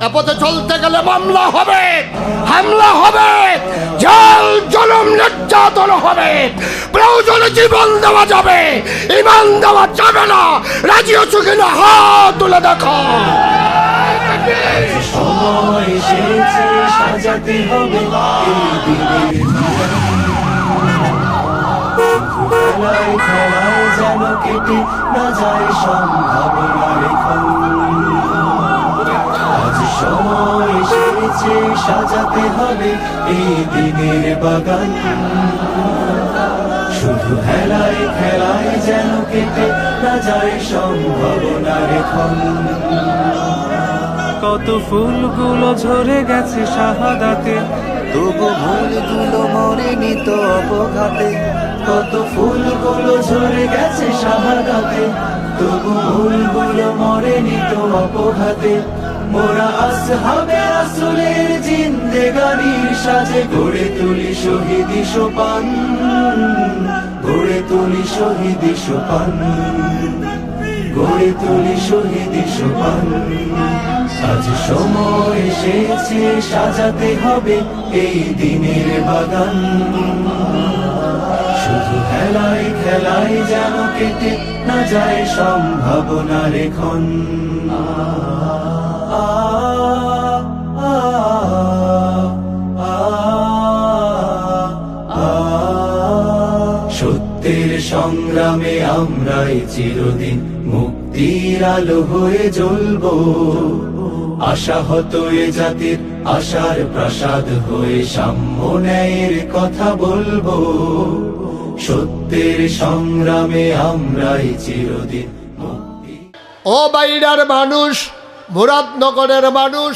এ পথে চলতে গেলে মামলা হবে, হামলা হবে, জেল জুলুম নির্যাতন হবে, প্রয়োজনে জীবন দেওয়া যাবে, ঈমান দেওয়া যাবে না। রাজি আছো কিনা হাত তুলে দেখো। সময় এসেছে সাজাতে হবে এই দিনের খেলায় খেলায় যেন কেটে না যায় সম্ভাবনার ক্ষণ। আজ সময় এসেছে সাজাতে হবে এই দিনের বাগান। শুধু খেলায় খেলায় যেন কেটে না যায় সম্ভাবনার ক্ষণ। কত ফুলগুলো ঝরে গেছে শাহাদাতে, তবু ভুলগুলো মরেনি তো অপঘাতে। কত ফুলগুলো ঝরে গেছে শাহাদাতে, তবু ভুলগুলো মরেনি তো অপঘাতে। মোরা আসহাবে রাসূলের জিন্দেগানির সাজে গড়ে তুলি শহীদি সোপান, গড়ে তুলি শহীদি সোপান, গড়ে তুলি শহীদি সোপান। আজ সময় এসেছে সাজাতে হবে এই দিনের বাগান। শুধু খেলায় খেলায় যেন কেটে না যায় সম্ভাবনার ক্ষণ। সত্যের সংগ্রামে আমরাই চিরদিন মুক্তির আলো হয়ে জ্বলবো। আশাহত এ জাতির আশার প্রাসাদ হয়ে সাম্য ন্যায়ের কথা বলবো। সত্যের সংগ্রামে আমরাই চিরদিন মুক্তি। ও বাইরার মানুষ, মুরাদনগরের মানুষ,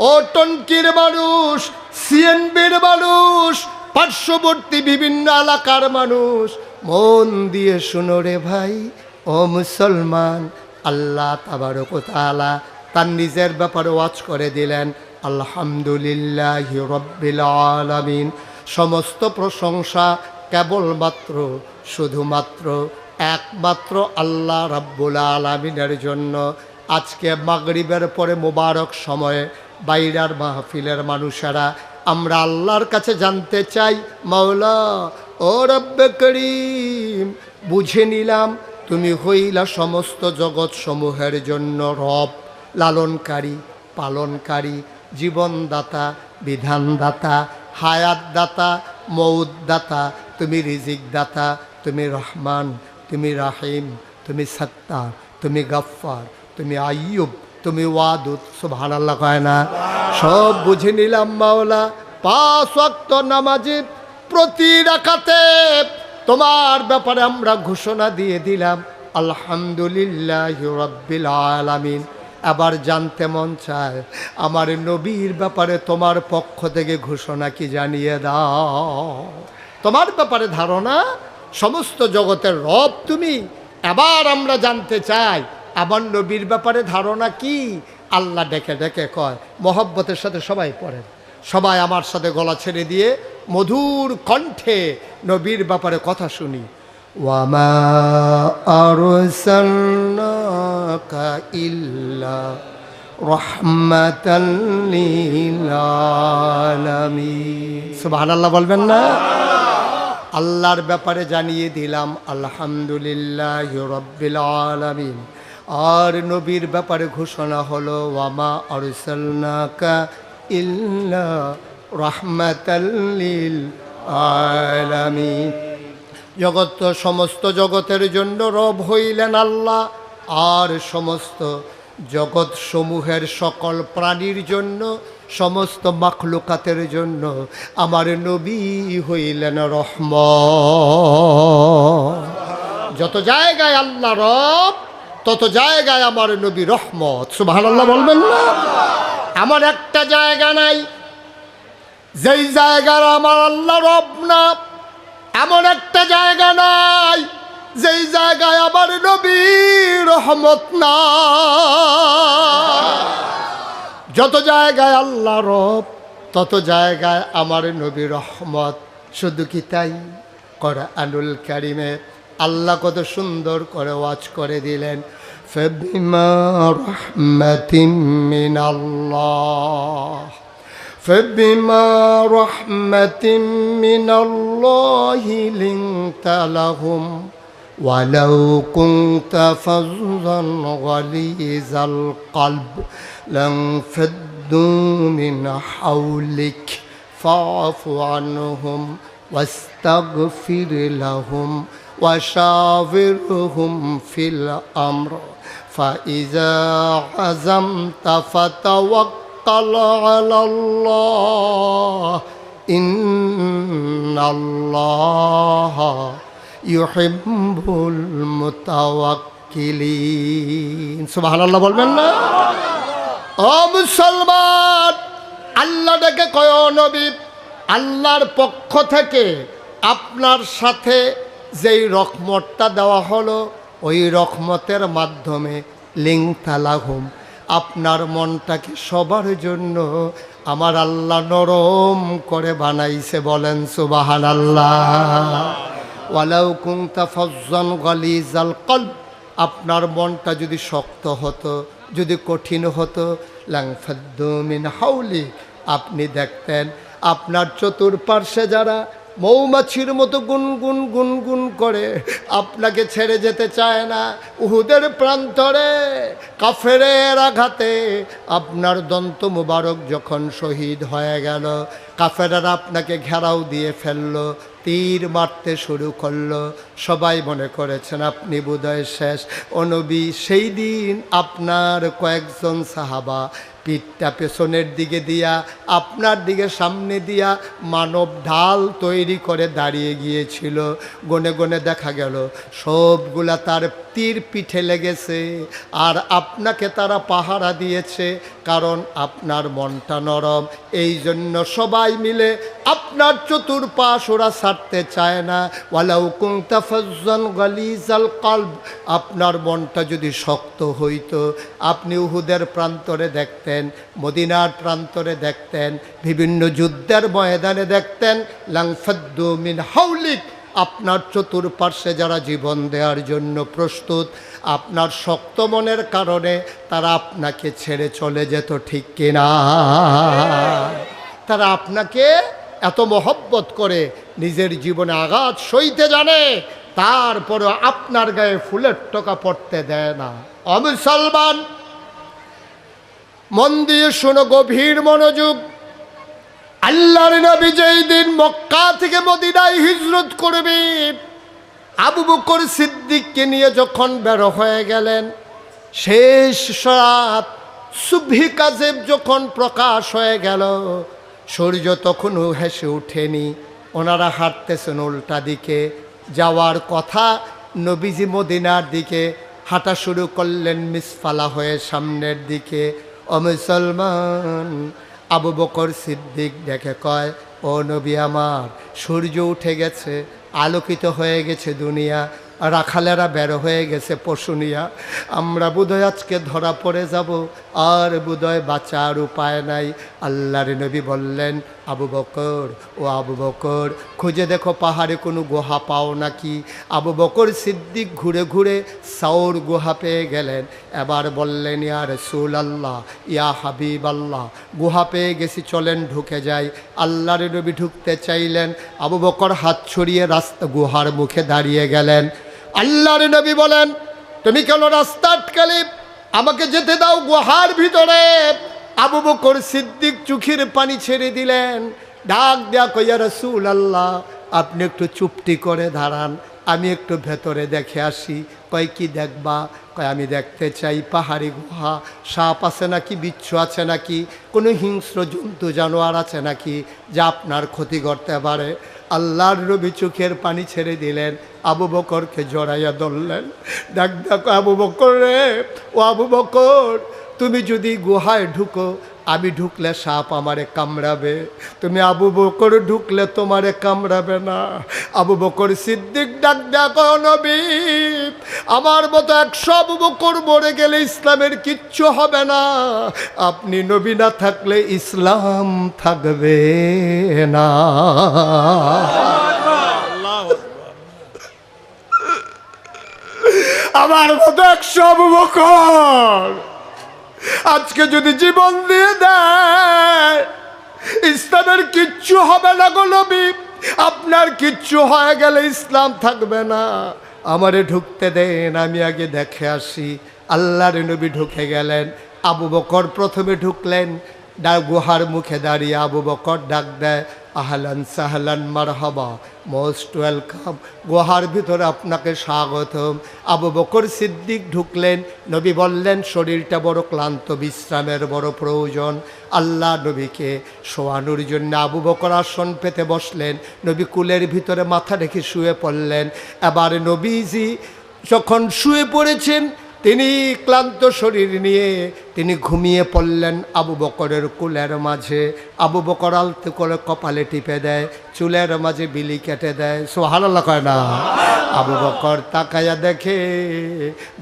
ও টঙ্কির মানুষ, সিএনবির মানুষ, পার্শ্ববর্তী বিভিন্ন এলাকার মানুষ, মন দিয়ে শুনো রে ভাই। ও মুসলমান, আল্লাহ তাবারক ওয়া তাআলা তার নিজের ব্যাপারে ওয়াজ করে দিলেন, আলহামদুলিল্লাহি রাব্বিল আলামিন। সমস্ত প্রশংসা কেবলমাত্র শুধুমাত্র একমাত্র আল্লাহ রাব্বুল আলামিনের জন্য। আজকে মাগরিবের পরে মোবারক সময়ে বাইরার মাহফিলের মানুষেরা আমরা আল্লাহর কাছে জানতে চাই, মাওলা ও রব্বে করিম, বুঝে নিলাম তুমি হইলা সমস্ত জগৎ সমূহের জন্য রব, লালনকারী, পালনকারী, জীবনদাতা, বিধানদাতা, হায়াতদাতা, মৌতদাতা, তুমি রিজিকদাতা, তুমি রহমান, তুমি রাহিম, তুমি সত্তার, তুমি গফ্ফার, তুমি আইয়ুব, তুমি ওয়াদুদ। সুবহানাল্লাহ কয় না? সব বুঝে নিলাম মাওলা। 5 ওয়াক্ত নামাজি প্রতি রাকাতে তোমার ব্যাপারে আমরা ঘোষণা দিয়ে দিলাম, আলহামদুলিল্লাহি রাব্বিল আলামিন। আবার জানতে মন চায় আমার নবীর ব্যাপারে তোমার পক্ষ থেকে ঘোষণা কি জানিয়ে দাও। তোমার ব্যাপারে ধারণা, সমস্ত জগতের রব তুমি। এবার আমরা জানতে চাই আমার নবীর ব্যাপারে ধারণা কি। আল্লাহ ডেকে ডেকে কয়, মহব্বতের সাথে সবাই পড়েন, সবাই আমার সাথে গলা ছেড়ে দিয়ে মধুর কণ্ঠে নবীর ব্যাপারে কথা শুনি। ওয়ামা আরসালনাকা ইল্লা রাহমাতাল লিল আলামিন। সুবহানাল্লাহ বলবেন না? আল্লাহর ব্যাপারে জানিয়ে দিলাম আলহামদুলিল্লাহি রাব্বিল আলামিন। আর নবীর ব্যাপারে ঘোষণা হলো, ওয়ামা আরসালনাকা ইল্লা রাহমাতাল লিল আলামিন। জগৎ, সমস্ত জগতের জন্য রব হইলেন আল্লাহ, আর সমস্ত জগৎ সমূহের সকল প্রাণীর জন্য, সমস্ত মাখলুকাতের জন্য আমার নবী হইলেন রহমত। যত জায়গায় আল্লাহ রব, তত জায়গায় আমার নবী রহমত। সুবহানাল্লাহ বলবেন না? আমার একটা জায়গা নাই যেই জায়গার আমার আল্লাহ রব না। এমন একটা জায়গা নাই যেই জায়গায় আমার নবী রহমত না। যত জায়গায় আল্লাহ রব, তত জায়গায় আমার নবী রহমত। শুধু কি তাই, কোরআনুল কারীমে আল্লাহ কত সুন্দর করে ওয়াজ করে দিলেন, فبما رحمة من الله فبما رحمة من الله لنت لهم ولو كنت فظا غليظ القلب لانفضوا من حولك فاعف عنهم واستغفر لهم وشاورهم في الأمر فإذا عزمت فتوكل على الله إن الله يحب المتوكلين سبحان الله বলবেন না ও মুসলমান আল্লাহ ডেকে কয় নবী আল্লাহর পক্ষ থেকে আপনার সাথে যেই রহমতটা দেওয়া হলো ওই রহমতের মাধ্যমে লিংতালাহুম আপনার মনটাকে সবার জন্য আমার আল্লাহ নরম করে বানাইছে বলেন সুবহানাল্লাহ ওয়ালাউ কুনতা ফাজ্জান গালিজাল কলব আপনার মনটা যদি শক্ত হতো যদি কঠিন হতো লাংফাদ্দু মিন হাউলি আপনি দেখতেন আপনার চতুর্পার্শ্বে যারা মৌমাছির মতো গুনগুন গুনগুন করে আপনাকে ছেড়ে যেতে চায় না উহুদের প্রান্তরে কাফেরের আঘাতে আপনার দন্ত মুবারক যখন শহীদ হয়ে গেল কাফেররা আপনাকে ঘেরাও দিয়ে ফেললো তীর মারতে শুরু করলো সবাই মনে করেছেন আপনি বোধহয় শেষ ও নবী সেই দিন আপনার কয়েকজন সাহাবা পিঠটা পেছনের দিকে দিয়া আপনার দিকে সামনে দিয়া মানব ঢাল তৈরি করে দাঁড়িয়ে গিয়েছিল গনে গনে দেখা গেল সবগুলা তার তীর পিঠে লেগেছে আর আপনাকে তারা পাহারা দিয়েছে কারণ আপনার মনটা নরম এই জন্য সবাই মিলে আপনার চতুর্পাশ ওরা ছাড়তে চায় না ওয়ালাউ কুনতা ফাজ্জান গালিজাল কলব আপনার মনটা যদি শক্ত হইতো আপনি উহুদের প্রান্তরে দেখতেন মদিনার প্রান্তরে দেখতেন বিভিন্ন যুদ্ধের ময়দানে দেখতেন লাংফাদ্দু মিন হাউলিক আপনার চতুর্পার্শ্বে যারা জীবন দেওয়ার জন্য প্রস্তুত আপনার শক্ত মনের কারণে তারা আপনাকে ছেড়ে চলে যেত ঠিক কিনা তারা আপনাকে এত মহব্বত করে নিজের জীবনে আঘাত সইতে জানে তারপরে আপনার গায়ে ফুলের টোকা পড়তে দেয় না ও মুসলমান মন দিয়ে শোনো গভীর মনোযোগ আল্লাহর নবী যেই দিন মক্কা থেকে মদিনায় হিজরত করবে আবু বকর সিদ্দিককে নিয়ে যখন বের হয়ে গেলেন শেষ রাত সুবহি কাজেব যখন প্রকাশ হয়ে গেল সূর্য তখনও হেসে ওঠেনি ওনারা হাঁটতেছেন উল্টা দিকে যাওয়ার কথা নবীজি মদিনার দিকে হাঁটা শুরু করলেন মিসফালা হয়ে সামনের দিকে ও মুসলমান আবু বকর সিদ্দিক দেখে কয় ও নবী আমার সূর্য উঠে গেছে আলোকিত হয়ে গেছে দুনিয়া রাখালেরা বের হয়ে গেছে পশু নিয়া আমরা বোধহয় আজকে ধরা পড়ে যাব আর বোধহয় বাঁচার উপায় নাই আল্লাহর নবী বললেন আবু বকর ও আবু বকর খুঁজে দেখো পাহাড়ে কোনো গুহা পাও নাকি আবু বকর সিদ্দিক ঘুরে ঘুরে সাউর গুহা পেয়ে গেলেন এবার বললেন ইয়া রাসূলুল্লাহ ইয়া হাবিব আল্লাহ গুহা পেয়ে গেছি চলেন ঢুকে যাই আল্লাহর নবী ঢুকতে চাইলেন আবু বকর হাত ছড়িয়ে রাস্তা গুহার মুখে দাঁড়িয়ে গেলেন আল্লাহর নবী বলেন তুমি কেন রাস্তা আটকালে আমাকে যেতে দাও গুহার ভিতরে আবু বকর সিদ্দিক চোখের পানি ছেড়ে দিলেন ডাক দেয়া কই ইয়া রাসূলুল্লাহ আপনি একটু চুপটি করে দাঁড়ান আমি একটু ভেতরে দেখে আসি কয় কি দেখবা কয় আমি দেখতে চাই পাহাড়ি গুহা সাপ আছে নাকি বিচ্ছু আছে নাকি কোনো হিংস্র জন্তু জানোয়ার আছে নাকি যা আপনার ক্ষতি করতে পারে আল্লাহর নবী চোখের পানি ছেড়ে দিলেন আবু বকরকে জড়াইয়া ধরলেন ডাক ডাকো আবু বকর রে ও আবু বকর তুমি যদি গুহায় ঢুকো আমি ঢুকলে সাপ আমারে কামড়াবে তুমি আবু বকর ঢুকলে তোমারে কামড়াবে না আবু বকর সিদ্দিক ডাক ডাকো নবী আমার মতো 100 আবু বকর মরে গেলে ইসলামের কিচ্ছু হবে না আপনি নবী না থাকলে ইসলাম থাকবে না আমার মতো 100 আবু বকর আজকে যদি জীবন দিয়ে দেয়, ইসলামের কিচ্ছু হবে না গো নবী। আপনার কিচ্ছু হয়ে গেলে ইসলাম থাকবে না। আমারে ঢুকতে দেন, আমি আগে দেখে আসি। আল্লাহর নবী ঢুকে গেলেন। আবু বকর প্রথমে ঢুকলেন। গুহার মুখে দাঁড়িয়ে আবু বকর ডাক দেয়, আহলান সাহলান মারহাবা, মোস্ট ওয়েলকাম, গুহার ভিতরে আপনাকে স্বাগতম। আবু বকর সিদ্দিক ঢুকলেন। নবী বললেন, শরীরটা বড় ক্লান্ত, বিশ্রামের বড় প্রয়োজন। আল্লাহ নবীকে শোয়ানোর জন্য আবু বকর আসন পেতে বসলেন। নবী কুলের ভিতরে মাথা রেখে শুয়ে পড়লেন। এবার নবীজি যখন শুয়ে পড়েছেন, তিনি ক্লান্ত শরীর নিয়ে তিনি ঘুমিয়ে পড়লেন আবু বকরের কুলের মাঝে। আবু বকর আলতো করে কপালে টিপে দেয়, চুলের মাঝে বিলি কেটে দেয়। সুবহানাল্লাহ কয় না? আবু বকর তাকায়া দেখে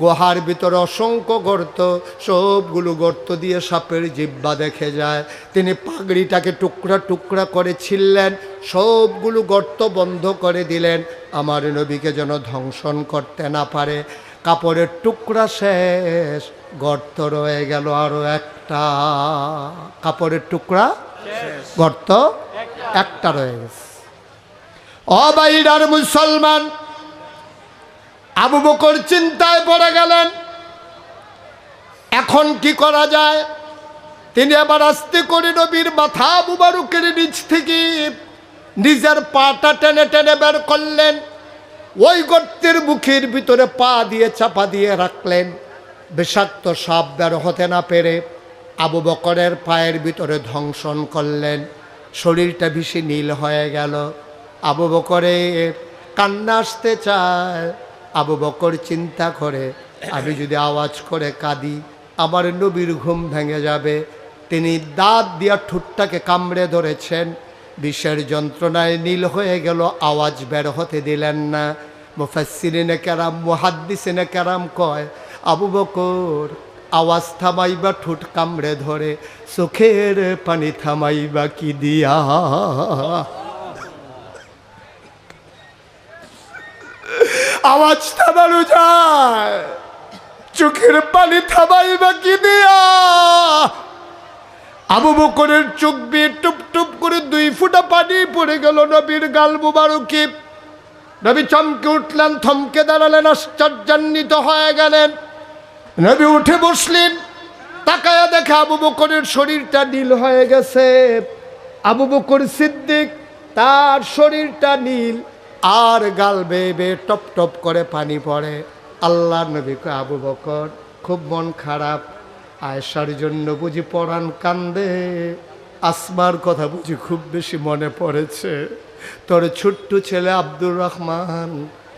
গুহার ভিতরে অসংখ্য গর্ত, সবগুলো গর্ত দিয়ে সাপের জিহ্বা দেখে যায়। তিনি পাগড়িটাকে টুকরা টুকরা করে ছিললেন, সবগুলো গর্ত বন্ধ করে দিলেন, আমার নবীকে যেন ধ্বংসন করতে না পারে। কাপড়ের টুকরা শেষ, গর্ত রয়ে গেল আরো একটা। কাপড়ের টুকরা গর্ত একটা রয়ে গেছে। ও বাইরার মুসলমান, আবু বকর চিন্তায় পড়ে গেলেন, এখন কি করা যায়? তিনি আবার আস্তে করে নবীর মাথা মুবারকের নিচ থেকে নিজের পাটা টেনে টেনে বের করলেন। ওই গর্তের মুখের ভিতরে পা দিয়ে চাপা দিয়ে রাখলেন। বিষাক্ত সাপ বের হতে না পেরে আবু বকরের পায়ের ভিতরে ধ্বংসন করলেন। শরীরটা বেশি নীল হয়ে গেল। আবু বকরের কান্না আসতে চায়। আবু বকর চিন্তা করে, আমি যদি আওয়াজ করে কাঁদি, আমার নবীর ঘুম ভেঙে যাবে। তিনি দাঁত দিয়া ঠোঁটটাকে কামড়ে ধরেছেন। বিষের যন্ত্রণায় নীল হয়ে গেল, আওয়াজ বের হতে দিলেন না। মুফাসসিরিনে কেরাম, মুহাদ্দিসিনে কেরাম কয়, আবু বকর আওয়াজ থামাইবা ঠোঁট কামড়ে ধরে, চোখের পানি থামাইবা কি দিয়া? আওয়াজ থামানো যায়, চোখের পানি থামাইবা কি দিয়া? আবু বকরের চোখ বেয়ে টুপ টুপ করে 2 ফোঁটা পানি পড়ে গেল নবীর গাল মুবারকে। নবী চমকে উঠলেন, থমকে দাঁড়ালেন, আশ্চর্যান্বিত হয়ে গেলেন। নবী উঠে বসলেন, তাকায়া দেখে আবু বকরের শরীরটা নীল হয়ে গেছে। আবু বকর সিদ্দিক, তার শরীরটা নীল, আর গাল বেয়ে বেয়ে টপ টপ করে পানি পড়ে। আল্লাহ নবী কয়, আবু বকর খুব মন খারাপ, আয়েশার জন্য বুঝি পরাণ কান্দে, আসমার কথা বুঝি খুব বেশি মনে পড়েছে, তোর ছোট্ট ছেলে আব্দুর রহমান,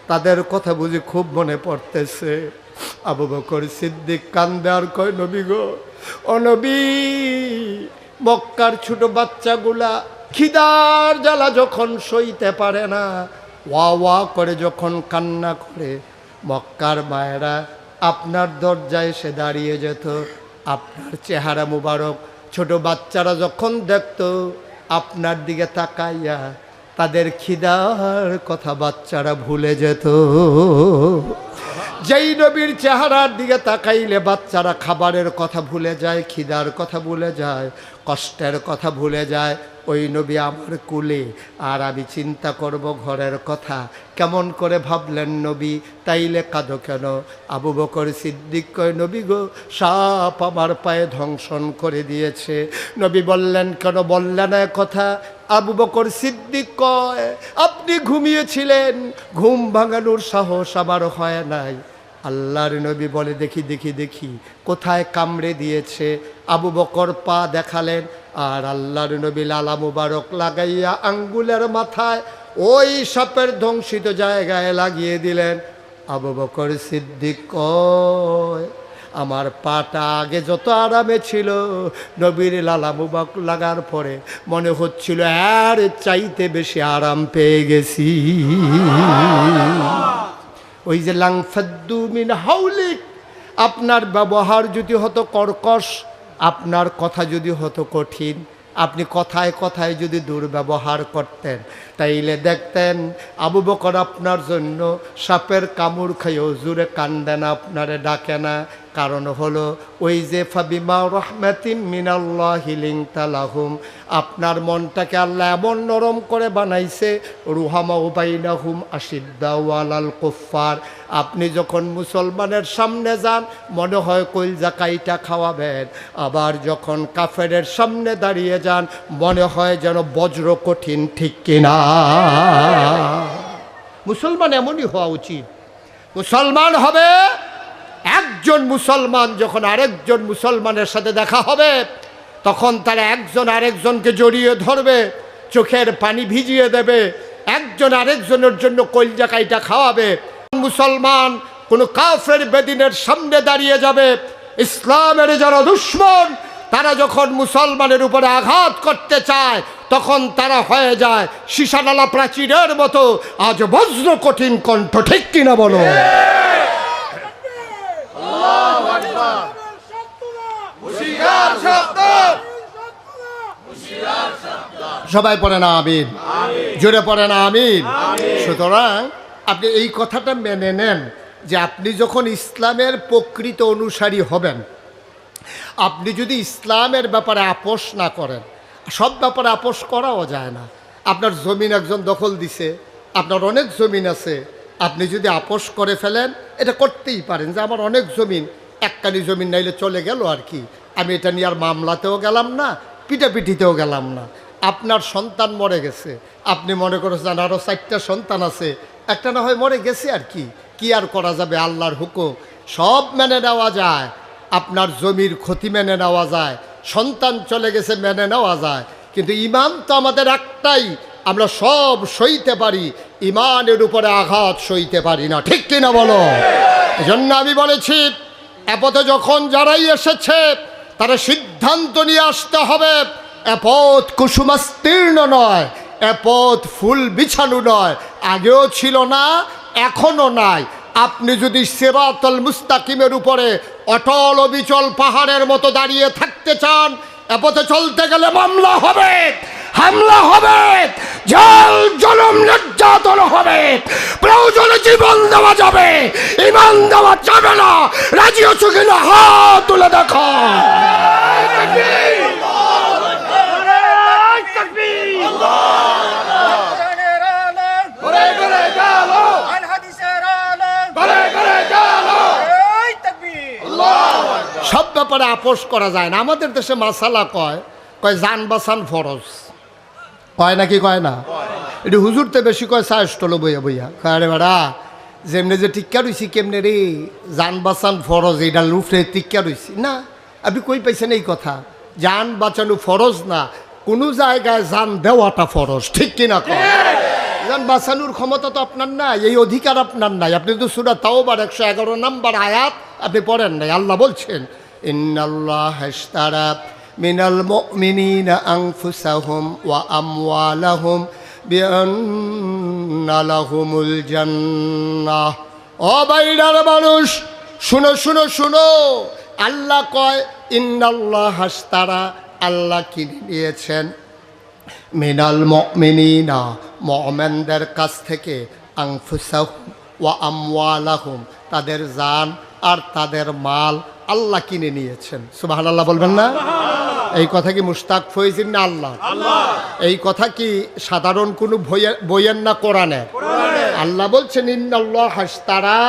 তাদের কথা বুঝি খুব মনে পড়তেছে। আবু বকর সিদ্দিক কান্দে আর কয়, নবী গো, ও নবী, মক্কার ছোট বাচ্চাগুলা খিদার জ্বালা যখন সইতে পারে না, ওয়া ওয়া করে যখন কান্না করে, মক্কার মায়েরা আপনার দরজায় এসে দাঁড়িয়ে যেত। আপনার চেহারা মুবারক ছোট বাচ্চারা যখন দেখত, আপনার দিকে তাকাইয়া তাদের খিদার কথা বাচ্চারা ভুলে যেত। যেই নবীর চেহারার দিকে তাকাইলে বাচ্চারা খাবারের কথা ভুলে যায়, খিদার কথা ভুলে যায়, কষ্টের কথা ভুলে যায়, ওই নবী আমার কুলে, আর আমি চিন্তা করব ঘরের কথা। কেমন করে ভাবলেন নবী, তাইলে কাঁদো কেন? আবু বকর সিদ্দিক কয়, নবী গো, সাপ আমার পায়ে ধ্বংসন করে দিয়েছে। নবী বললেন, কেন বললেন না কথা? আবু বকর সিদ্দিক কয়, আপনি ঘুমিয়েছিলেন, ঘুম ভাঙানোর সাহস আমার হয় নাই। আল্লাহর নবী বলে, দেখি দেখি দেখি কোথায় কামড়ে দিয়েছে। আবু বকর পা দেখালেন, আর আল্লাহর নবী লালা মুবারক লাগাইয়া আঙ্গুলের মাথায় ওই সাপের ধ্বংসিত জায়গায় লাগিয়ে দিলেন। আবু বকর সিদ্দিক কয়, আমার পাটা আগে যত আরামে ছিল, নবীর লালা মুবারক লাগার পরে মনে হচ্ছিল আর চাইতে বেশি আরাম পেয়ে গেছি। ওই যে লাংফাদ্দু মিন হাউলিক, আপনার ব্যবহার যদি হতো কর্কশ, আপনার কথা যদি হতো কঠিন, আপনি কথায় কথায় যদি দুর্ব্যবহার করতেন তাইলে দেখতেন আবু বকর আপনার জন্য সাপের কামড় খাইও জুড়ে কান্দে না, আপনারে ডাকে না। কারণ হলো ওই যে ফাবিমা রহমাতিম মিনাল্লাহি লিনতা লাহুম, আপনার মনটাকে আল্লাহ এমন নরম করে বানাইছে, রুহামা বাইনাহুম আশিদ্দাউ আলাল কুফার। আপনি যখন মুসলমানের সামনে যান মনে হয় কলজা কাইটা খাওয়াবেন, আবার যখন কাফেরের সামনে দাঁড়িয়ে যান মনে হয় যেন বজ্র কঠিন, ঠিক কিনা? মুসলমান এমনই হওয়া উচিত। মুসলমান হবে একজন মুসলমান যখন আরেকজন মুসলমানের সাথে দেখা হবে তখন তারা একজন আরেকজনকে জড়িয়ে ধরবে, চোখের পানি ভিজিয়ে দেবে, একজন আরেকজনের জন্য কলজা কাইটা খাওয়াবে। মুসলমান কোনো কাফের বেদিনের সামনে দাঁড়িয়ে যাবে, ইসলামের যারা দুশমন তারা যখন মুসলমানের উপরে আঘাত করতে চায় তখন তারা হয়ে যায় সীসানালা প্রাচীরের মতো আজ বজ্র কঠিন কণ্ঠ, ঠিক কিনা বলো? সবাই পড়ে না আমিন, জোরে পড়ে না আমিন। সুতরাং আপনি এই কথাটা মেনে নেন যে আপনি যখন ইসলামের প্রকৃত অনুসারী হবেন, আপনি যদি ইসলামের ব্যাপারে আপোষ না করেন, সব ব্যাপারে আপোষ করাও যায় না। আপনার জমিন একজন দখল দিছে, আপনার অনেক জমিন আছে, আপনি যদি আপোষ করে ফেলেন, এটা করতেই পারেন যে আমার অনেক জমিন, এককানি জমিন নাইলে চলে গেল আর কি, আমি এটা নিয়ে আর মামলাতেও গেলাম না, পিটাপিটিতেও গেলাম না। আপনার সন্তান মরে গেছে, আপনি মনে করেছেন আরও 4টা সন্তান আছে, একটা না হয় মরে গেছে আর কি আর করা যাবে, আল্লাহর হুকুম সব মেনে নেওয়া যায়। আপনার জমির ক্ষতি মেনে নেওয়া যায়, সন্তান চলে গেছে মেনে নেওয়া যায়, কিন্তু ইমান তো আমাদের একটাই, আমরা সব সইতে পারি, ইমানের উপরে আঘাত সইতে পারি না, ঠিক কিনা বলো? এজন্য আমি বলেছি এ পথে যখন যারাই এসেছে তারা সিদ্ধান্ত নিয়ে আসতে হবে, এ পথ কুসুমাস্তীর্ণ নয়, এ পথ ফুল বিছানো নয়, আগেও ছিল না এখনো নাই। আপনি যদি সিরাতুল মুস্তাকিমের উপরে অটল অবিচল পাহাড়ের মতো দাঁড়িয়ে থাকতে চান, এ পথে চলতে গেলে মামলা হবে, হামলা হবে, জল জলম নির্যাতন হবে, প্রয়োজনে জীবন দেওয়া যাবে, ইমান দেওয়া যাবে না। রাজি আছো কিনা হাত তুলে দেখো। সব ব্যাপারে আপোষ করা যায় না। আমাদের দেশে মাসালা কয় জান বাসান ফরজ, কয় নাকি কয় না? এটি হুজুরতে বেশি কয় সাহস্টল বইয়া বইয়া কয়, রে বেড়া যেমনি যে টিক্কা রইছি কেমনে রে, জান বাঁচান ফরজ, এটা লুফরে টিক্কা রইছি না। আপনি কই পাইছেন এই কথা? জান বাঁচানো ফরজ না, কোনো জায়গায় জান দেওয়াটা ফরজ, ঠিক কিনা কয়? জান বাঁচানোর ক্ষমতা তো আপনার নাই, এই অধিকার আপনার নাই। আপনি তো সূরা তাওবার 111 নম্বর আয়াত আপনি পড়েন নাই। আল্লাহ বলছেন ইন্নাল্লাহা ইশতারা মিনাল মুমিনিনা আনফুসাহুম ওয়া আমওয়ালাহুম বিআন্না লাহুমুল জান্নাহ। ও বাইরার মানুষ শুনো শুনো শুনো, আল্লাহ কয় ইন্নাল্লাহা ইশতারা, আল্লাহ কিনে নিয়েছেন মিনাল মুমিনিনা, মুমিনদের কাছ থেকে, আনফুসাহুম ওয়া আমওয়ালাহুম, তাদের জান আর তাদের মাল আল্লাহ কিনে নিয়েছেন। সুবহানাল্লাহ বলবেন না? এই কথা কি মুশতাক ফয়জির না আল্লাহ? এই কথা কি সাধারণ কোনো বইয়ের না কোরআনে? আল্লাহ বলছেন ইন্নাল্লাহা ইশতারা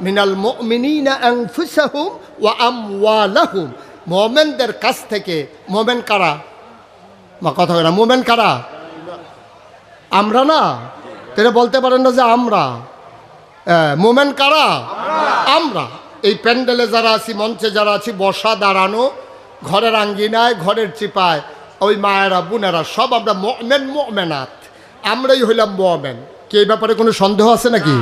মিনাল মুমিনিনা আনফুসাহুম ওয়া আমওয়ালাহুম, মুমিনদের কাছ থেকে। মুমিন কারা? মা কথা বলে না, মুমিন কারা? আমরা না, তাহলে বলতে পারেন না যে আমরা। মুমিন কারা? আমরা। এই প্যান্ডেলে যারা আছি, মঞ্চে যারা আছি, বসা দাঁড়ানো, ঘরের আঙ্গিনায়, ঘরের চিপায়, ওই মায়েরা বোনেরা সব আমরা মুমিন মুমিনাত, আমরাই হইলাম মুমিন। কি এই ব্যাপারে কোনো সন্দেহ আছে নাকি?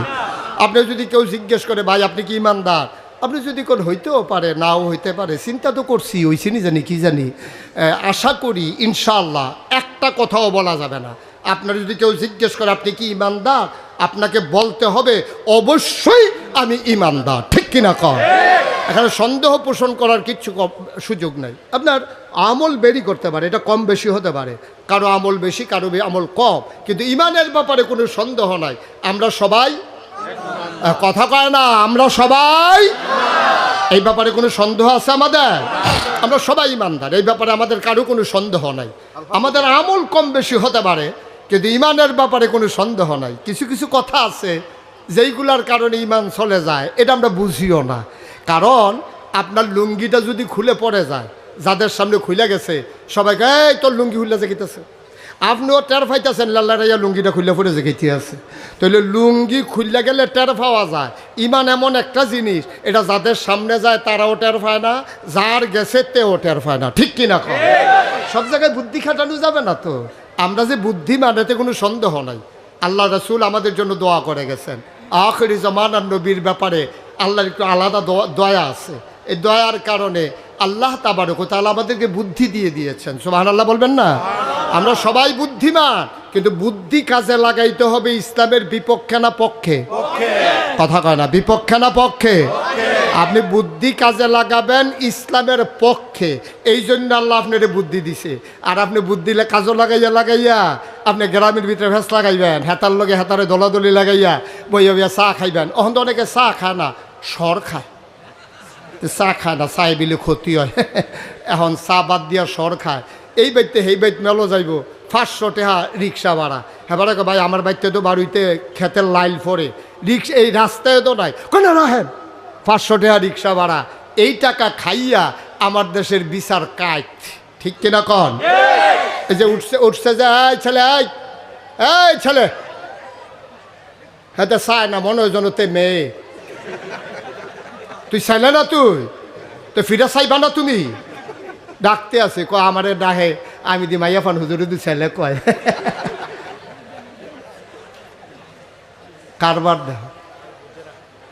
আপনি যদি কেউ জিজ্ঞেস করে ভাই আপনি কি ইমানদার, আপনি যদি কোন হইতেও পারে নাও হইতে পারে, চিন্তা তো করছি ওইসিনি জানি কি জানি, আশা করি ইনশাআল্লাহ একটা কথাও বলা যাবে না। আপনার যদি কেউ জিজ্ঞেস করে আপনি কি ইমানদার, আপনাকে বলতে হবে অবশ্যই আমি ইমানদার, ঠিক কিনা কর? এখানে সন্দেহ পোষণ করার কিচ্ছু সুযোগ নাই। আপনার আমল বেরি করতে পারে, এটা কম বেশি হতে পারে, কারো আমল বেশি কারো আমল কম, কিন্তু ইমানের ব্যাপারে কোনো সন্দেহ নাই। আমরা সবাই কথা কয় না, আমরা সবাই এই ব্যাপারে কোনো সন্দেহ আছে আমাদের? আমরা সবাই ইমানদার, এই ব্যাপারে আমাদের কারো কোনো সন্দেহ নাই। আমাদের আমল কম বেশি হতে পারে, কিন্তু ইমানের ব্যাপারে কোনো সন্দেহ নাই। কিছু কিছু কথা আছে যেইগুলার কারণে ইমান চলে যায়, এটা আমরা বুঝিও না। কারণ আপনার লুঙ্গিটা যদি খুলে পড়ে যায়, যাদের সামনে খুলে গেছে সবাইকে এই তোর লুঙ্গি খুলে জেগেতেছে, আপনিও টের পাইতেছেন লাল্লারাইয়া লুঙ্গিটা খুলে পড়ে জেগেতে আছে। তাহলে লুঙ্গি খুললে গেলে টের পাওয়া যায়। ইমান এমন একটা জিনিস, এটা যাদের সামনে যায় তারাও টের পায় না, যার গেছে তেও টের পায় না, ঠিক কিনা কম? সব জায়গায় বুদ্ধি খাটানো যাবে না তো। আমরা যে বুদ্ধিমান এতে কোনো সন্দেহ নাই। আল্লাহ রাসূল আমাদের জন্য দোয়া করে গেছেন। আখিরি জামানার নবীর ব্যাপারে আল্লাহর একটু আলাদা দয়া আছে। এই দয়ার কারণে আল্লাহ তাবারক ওয়া তাআলা আমাদেরকে বুদ্ধি দিয়ে দিয়েছেন। সুবহানাল্লাহ বলবেন না? আমরা সবাই বুদ্ধিমান, কিন্তু বুদ্ধি কাজে লাগাইতে হবে ইসলামের বিপক্ষে না পক্ষে? কথা কয় না, বিপক্ষে না পক্ষে? আপনি বুদ্ধি কাজে লাগাবেন ইসলামের পক্ষে, এই জন্য আল্লাহ আপনার বুদ্ধি দিছে। আর আপনি বুদ্ধি কাজও লাগাইয়া আপনি গ্রামের ভিতরে ভেস লাগাইবেন, হেতার লগে হেতারে দলাদলি লাগাইয়া বইয়া বইয়া চা খাইবেন। অহন তো অনেকে চা খায় না, সর খায়। চা খায় না, চাই বিলে ক্ষতি হয়। এখন চা বাদ দিয়া সর খায়। এই বাইতে সেই বাইত মেলো যাইব 500 টাকা রিক্সা ভাড়া। হ্যাঁ ভাই আমার বাইতে তো বাড়িতে খেতের লাইল পরে রিক্সা, এই রাস্তায় তো নাই, কেন রাখেন 500 টাকা রিক্সা ভাড়া। এই টাকা খাইয়া আমার দেশের বিচার কাজ, ঠিক কিনা কন? এই যে উঠছে যে এই ছেলে, এই ছেলে, হ্যাঁ চায় না মনে হয় জনতে মেয়ে, তুই চাইলে না, তুই তো ফিরে চাইবা না, তুমি ডাকতে আছে কয় আমারে ডাহে, আমি দি মাইয়া ফান হুজুরে দু ছেলে কয়। কারবার দেখ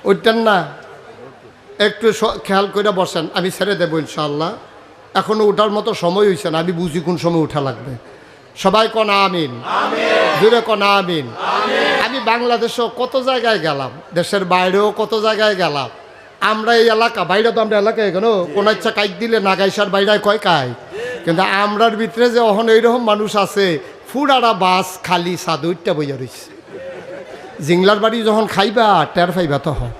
ওইটার না, একটু খেয়াল করে বসেন, আমি ছেড়ে দেবো ইনশাআল্লাহ। এখনো ওঠার মতো সময় হয়েছে না, আমি বুঝি কোন সময় উঠা লাগবে। সবাই কন আমিন, জুড়ে কন আমিন। আমি বাংলাদেশেও কত জায়গায় গেলাম, দেশের বাইরেও কত জায়গায় গেলাম। আমরা এই এলাকা, বাইরে তো আমরা এলাকায় কেন কোনো ইচ্ছা কাইক দিলে নাগাইশার বাইরে কয় কাই, কিন্তু আমরার ভিতরে যে অহন এইরকম মানুষ আছে, ফুরারা বাস খালি সাদুইটা বইয়া রয়েছে। জিংলার বাড়ি যখন খাইবা টের পাইবা তখন,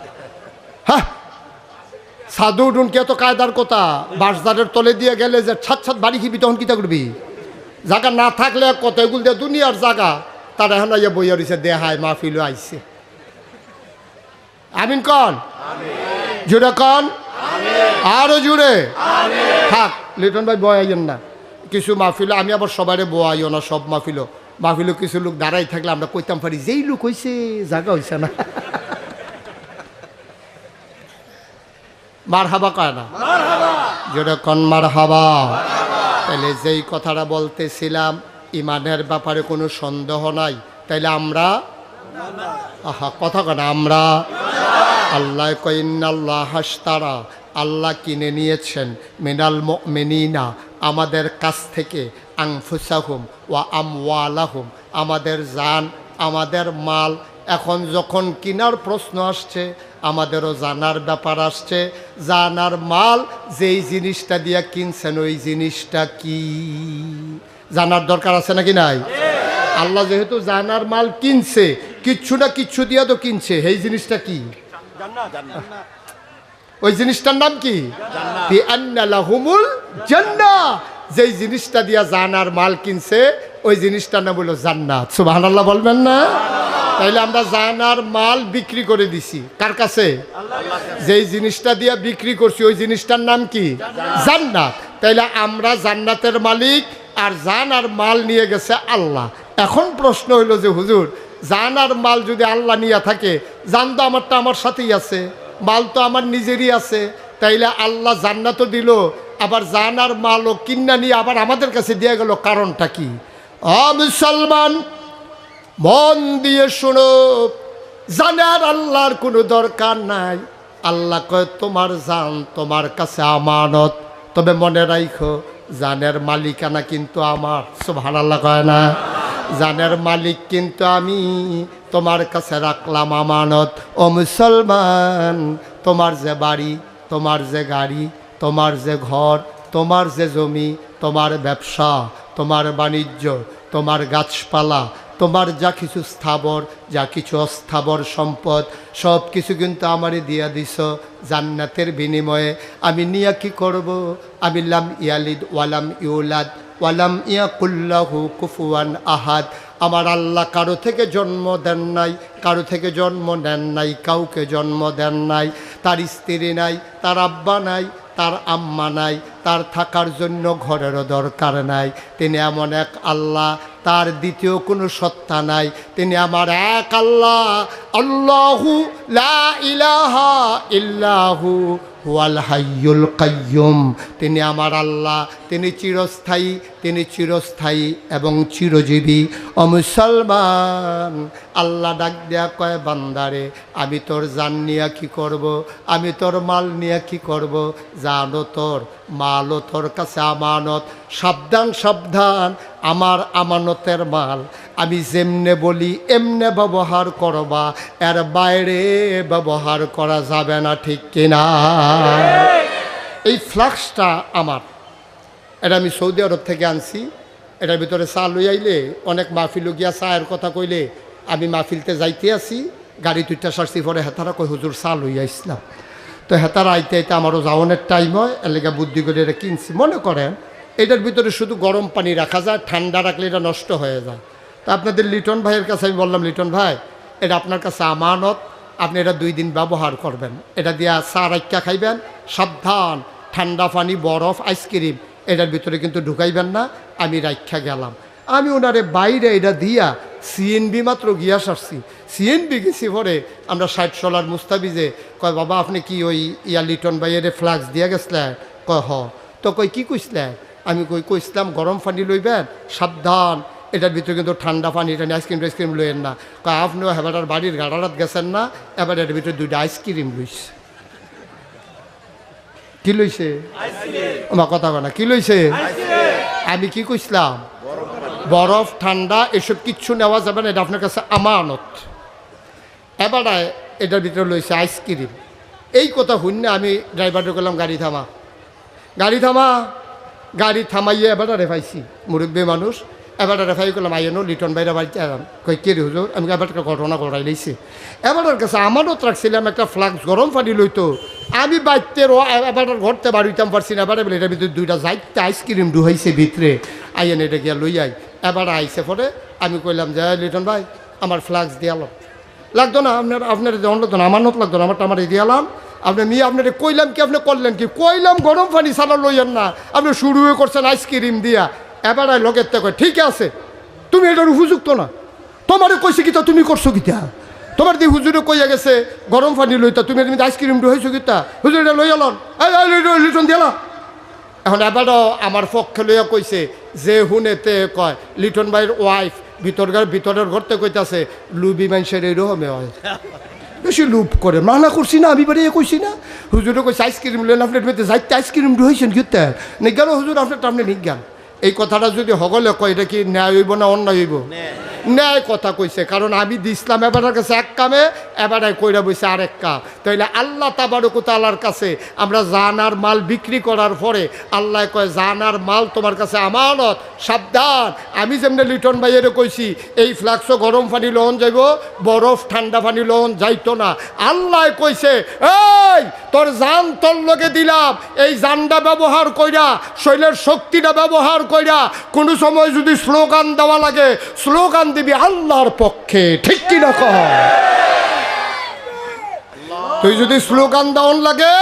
হ্যাঁ সাধু উঠুন কে তো কায়দার কথা, বাসদারের তলে দিয়ে গেলে যে ছাদ ছাদ বাড়ি খিবি তখন কিতা করবি? জায়গা না থাকলে কত এগুল দিয়ে দুনিয়ার জায়গা, তারা এখন ইয়ে বইয়া রয়েছে দেহায় মাহফিলও আইছে। আমিন কন, জুড়ে কন, আরো জুড়ে থাক। লিটন ভাই বয়াইয়েন না, কিছু মাহফিল আমি আবার সবাই বয়াইও না, সব মাহফিলও কিছু লোক দাঁড়াই থাকলে আমরা কইতাম পারি যেই লোক হয়েছে জায়গা হয়েছে না। মার হাবা কয় না, যেরকম মার হাবা। তাহলে যেই কথাটা বলতেছিলাম, ইমানের ব্যাপারে কোনো সন্দেহ নাই। তাইলে আমরা কথা কয় না, আমরা আল্লাহ কইন্নাল্লাহ হাসতারা, আল্লাহ কিনে নিয়েছেন মিনাল মুমিনিনা, আমাদের কাছ থেকে আনফুসাহুম ওয়া আমওয়ালাহুম, আমাদের জান আমাদের মাল। এখন যখন কিনার প্রশ্ন আসছে, আমাদেরও জানার ব্যাপার আসছে, জানার মাল যেই জিনিসটা দিয়া কিনছেন ওই জিনিসটা কি জানার দরকার আছে নাকি নাই? আল্লাহ যেহেতু জানার মাল কিনছে, কিচ্ছু না কিচ্ছু দিয়া তো কিনছে, এই জিনিসটা কি? ওই জিনিসটার নাম কি? যেই জিনিসটা দিয়া জানার মাল কিনছে ওই জিনিসটার নাম হলো জান্নাত। সুবহানাল্লাহ বলবেন না? তাইলে আমরা জানার মাল বিক্রি করে দিছি কার কাছে? যেই জিনিসটা দিয়া বিক্রি করছি ওই জিনিসটার নাম কি? জান্নাত। তাইলে আমরা জান্নাতের মালিক, আর জানার মাল নিয়ে গেছে আল্লাহ। এখন প্রশ্ন হইল যে হুজুর, জানার মাল যদি আল্লাহ নিয়ে থাকে, জান তো আমারটা আমার সাথেই আছে, মাল তো আমার নিজেরই আছে, তাইলে আল্লাহ জান্নাতও দিল, আবার জানার মালও কিন্না নিয়ে আবার আমাদের কাছে দিয়ে গেল, কারণটা কি? মুসলমান মন দিয়ে শোনো, জানার আল্লাহর কোনো দরকার নাই। আল্লাহ কয় তোমার জান তোমার কাছে আমানত, তবে মনে রাখো জানের মালিকানা কিন্তু আমার। সুবহানাল্লাহ কয় না? জানের মালিক কিন্তু আমি, তোমার কাছে রাখলাম আমানত। ও মুসলমান, তোমার যে বাড়ি, তোমার যে গাড়ি, তোমার যে ঘর, তোমার যে জমি, তোমার ব্যবসা, তোমার বাণিজ্য, তোমার গাছপালা, তোমার যা কিছু স্থাবর, যা কিছু অস্থাবর সম্পদ, সব কিছু কিন্তু আমারে দিয়া দিছ জান্নাতের বিনিময়ে। আমি নিয়া কি করব? আমি লাম ইয়ালিদ ওয়ালাম ইউলাদ ওয়ালাম ইয়াকুল্লাহু কুফুয়ান আহাদ। আমার আল্লাহ কারো থেকে জন্ম দেন নাই, কারো থেকে জন্ম নেন নাই, কাউকে জন্ম দেন নাই। তার স্ত্রী নাই, তার আব্বা নাই, তার আম্মা নাই, তার থাকার জন্য ঘরেরও দরকার নাই। তিনি এমন এক আল্লাহ, তার দ্বিতীয় কোনো সত্তা নাই। তিনি আমার এক আল্লাহ, আল্লাহু লা ইলাহা ইল্লাহু ওয়াল হাইয়ুল কাইয়ুম। তিনি আমার আল্লাহ, তিনি চিরস্থায়ী, তিনি চিরস্থায়ী এবং চিরজীবী। ও মুসলমান, আল্লাহ ডাক দেয়া কয়, বান্দারে আমি তোর জান নিয়া কি করব, আমি তোর মাল নিয়া কি করব? জানো তোর মালও তোর কাছে আমানত। সাবধান সাবধান, আমার আমানতের মাল আমি যেমনে বলি এমনে ব্যবহার করবা, এর বাইরে ব্যবহার করা যাবে না, ঠিক কিনা? এই ফ্লাক্সটা আমার, এটা আমি সৌদি আরব থেকে আনছি। এটার ভিতরে চা লই আইলে অনেক মাহফিল গিয়া চায়ের কথা কইলে আমি মাহফিলতে যাইতে আসি, গাড়ি দুইটা সারছি, পরে হেতারা কই হুজুর চা লই আইসলাম। তো হেতারা আইতে আইতে আমারও যাওয়ানোর টাইম হয়, এলাকা বুদ্ধি করে এটা কিনছি। মনে করেন এটার ভিতরে শুধু গরম পানি রাখা যায়, ঠান্ডা রাখলে এটা নষ্ট হয়ে যায়। তা আপনাদের লিটন ভাইয়ের কাছে আমি বললাম, লিটন ভাই এটা আপনার কাছে আমানত, আপনি এটা 2 দিন ব্যবহার করবেন, এটা দিয়া চা রাখা খাইবেন, সাবধান ঠান্ডা পানি, বরফ, আইসক্রিম এটার ভিতরে কিন্তু ঢুকাইবেন না। আমি রাখা গেলাম, আমি ওনারে বাইরে এটা দিয়া সিএনবি মাত্র গিয়া সারছি। সিএনবি গেছি পরে আমরা 60 সোলার মুস্তাবিজে কয়, বাবা আপনি কি ওই লিটন ভাইয়ের ফ্লাক্স দিয়া গেছিলেন? কয় হ। তো কই কি কইসলেন? আমি কইসলাম গরম পানি লইবেন, সাবধান এটার ভিতরে কিন্তু ঠান্ডা পানি, এটা আইসক্রিম টাইসক্রিম লইয়েন না। কয় আপনিও হেবাটার বাড়ির গাড়ারাত গেছেন না, এবার এটার ভিতরে 2টা আইসক্রিম লইছে। কি লইছে? আমার কথা কয় না, কি লইছে? আমি কি কইসলাম? বরফ ঠান্ডা এসব কিচ্ছু নেওয়া যাবে না, এটা আপনার কাছে আমানত। এবার এটার ভিতরে লইছে আইসক্রিম। এই কথা শুনে আমি ড্রাইভারকে বললাম, গাড়ি থামা, গাড়ি থামা। গাড়ি থামাইয়ে এবার রেফাইছি, মুরব্বী মানুষ। এবার রেফাই করলাম, আইনো লিটন ভাইরা বাড়িতে এলাম। কই কে রে হুজুর? আমি এবার একটা ঘটনা ঘটাই লইছি। এবার কাছে আমানত রাখছিলাম একটা ফ্লাক্স গরম পানি লইতো, আমি বাইতে এবার ঘরতে বাড়িতাম পারছি না। এবার এটার ভিতরে 2টা যাইতে আইসক্রিম ঢুকাইছে ভিতরে, আইয়েন এটা গিয়া লই আই। এবার আইসে পরে আমি কইলাম যে লিটন ভাই আমার ফ্লাক্স দিয়ালাম। লাগতো না আপনার দেওয়ান লাগতো না, আমানত লাগতো না, আমার দিয়ালাম। আপনি মেয়ে আপনার কইলাম কি, আপনি করলেন কি? কইলাম গরম পানি ছাড়া লইয়েন না, আপনি শুরু করছেন আইসক্রিম দিয়া। এবার লোকের থেকে ঠিক আছে, তুমি এটার উপযুক্ত না, তোমারে কইছে কিতা, তুমি করছো কিতা? তোমার দিয়ে হুজুরে কইয়া গেছে গরম পানি লইতা, তুমি আইসক্রিম হয়েছো কিতা? হুজুর এটা লই এলাম, লিটন দিয়ালা। এখন এবারও আমার পক্ষে লইয়া কইছে যে হুনেতে কয় লিটন ভাইয়ের ওয়াইফ ভিতরের ঘরতে কইতাছে লুবি মানুষের এইরকমে হয়, বেশি লুপ করে। মানা করছি না, আমি বাড়ি কইছি না। হুজুরে কইছে আইসক্রিম লেন, আপনার মেয়েতে যাইতে আইসক্রিম হয়েছেন কিতা নিজ্ঞান হুজুর, আপনার আপনি নিজ্ঞান। এই কথাটা যদি হগলে কয় এটা কি ন্যায় হইব না অন্যায় হইব? ন্যায় কথা কইছে, কারণ আমি দিছিলাম এবারের কাছে এক কামে, এবারে কইরা বইছে আরেক কাম। তাইলে আল্লাহ তাবারক ওয়া তাআলার কাছে আমরা জানার মাল বিক্রি করার পরে আল্লাহ কয় জানার মাল তোমার কাছে আমানত, সাবধান। আমি যেমনি লিটন ভাইয়ের কইছি এই ফ্লাক্সও গরম পানি লন যাইব, বরফ ঠান্ডা পানি লন যাইতো না। আল্লাহ কইছে এই তোর জান তোর লগে দিলাম, এই জানটা ব্যবহার কইরা, শৈলের শক্তিটা ব্যবহার কইরা কোনো সময় যদি স্লোগান দেওয়া লাগে স্লোগান দিবি আল্লাহর পক্ষে, ঠিক কিনা কহ? তুই যদি স্লোগান দেওয়ান লাগে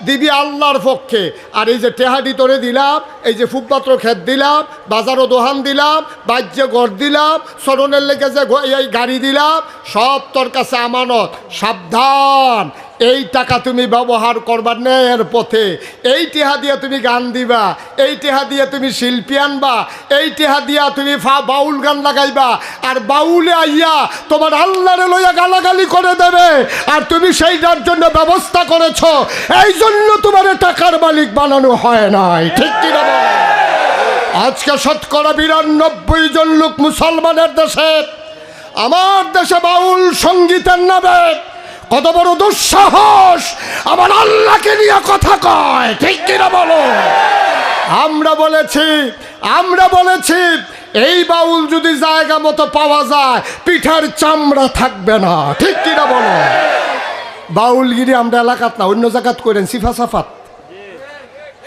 দিবি আল্লাহর পক্ষে। আর এই যে টেহাডি তোরে দিলাম, এই যে ফুটপাত্র ক্ষেত দিলাম, বাজারও দোহান দিলাম, বাহ্যে ঘর দিলাম, সরণের লেগে যে এই গাড়ি দিলাম, সব তোর কাছে আমানত। সাবধান, এই টাকা তুমি ব্যবহার করবার ন্যায়ের পথে। এই টেহা দিয়া তুমি গান দিবা, এই টেহা দিয়া তুমি শিল্পী আনবা, এই টেহা দিয়া তুমি বাউল গান লাগাইবা, আর বাউলে আইয়া তোমার আল্লাহরে লইয়া গালাগালি করে দেবে, আর তুমি সেইটার জন্য ব্যবস্থা করেছ, এই জন্য তোমার টাকার মালিক বানানো হয় নাই, ঠিক কি না? আজকে শতকরা 92 জন লোক মুসলমানের দেশে, আমার দেশে বাউল সঙ্গীতের নামে কত বড় দুঃসাহস আমার আল্লাহকে নিয়ে কথা কয়, ঠিক কিনা বলো? আমরা বলেছি এই বাউল যদি জায়গা মতো পাওয়া যায় পিঠার চামড়া থাকবে না, ঠিক কিনা বলো? বাউলগিরি আমরা এলাকাত না, অন্য জায়গাত করেন সিফা সাফাত।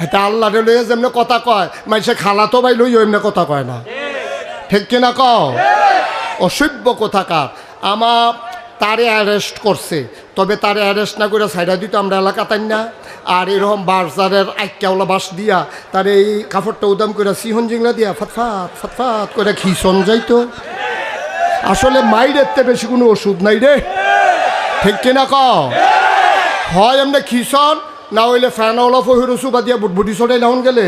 এটা আল্লাহ লইয়া যেমনি কথা কয়, মানুষে খালাতো ভাই লইও এমনি কথা কয় না, ঠিক কিনা কও? অসভ্য কোথাকার। আমার তারে অ্যারেস্ট করছে, তবে তারে অ্যারেস্ট না করে সাইডা দিত আমরা এলাকাতাই না। আর এরকম বাজারের আইকাওলা বাস দিয়া তার এই কাপড়টা উদাম করে সিহন জিংলা দিয়া ফাতফাত ফাতফাত করে খিসন যাইতো। আসলে মাইরের বেশি কোনো ওষুধ নাই রে, ঠিক কিনা কও? হয় এমনি খিসন, না হইলে ফ্যানওয়ালা ফহির সুবা দিয়া বুটবুটি চড়াই নাউন গেলে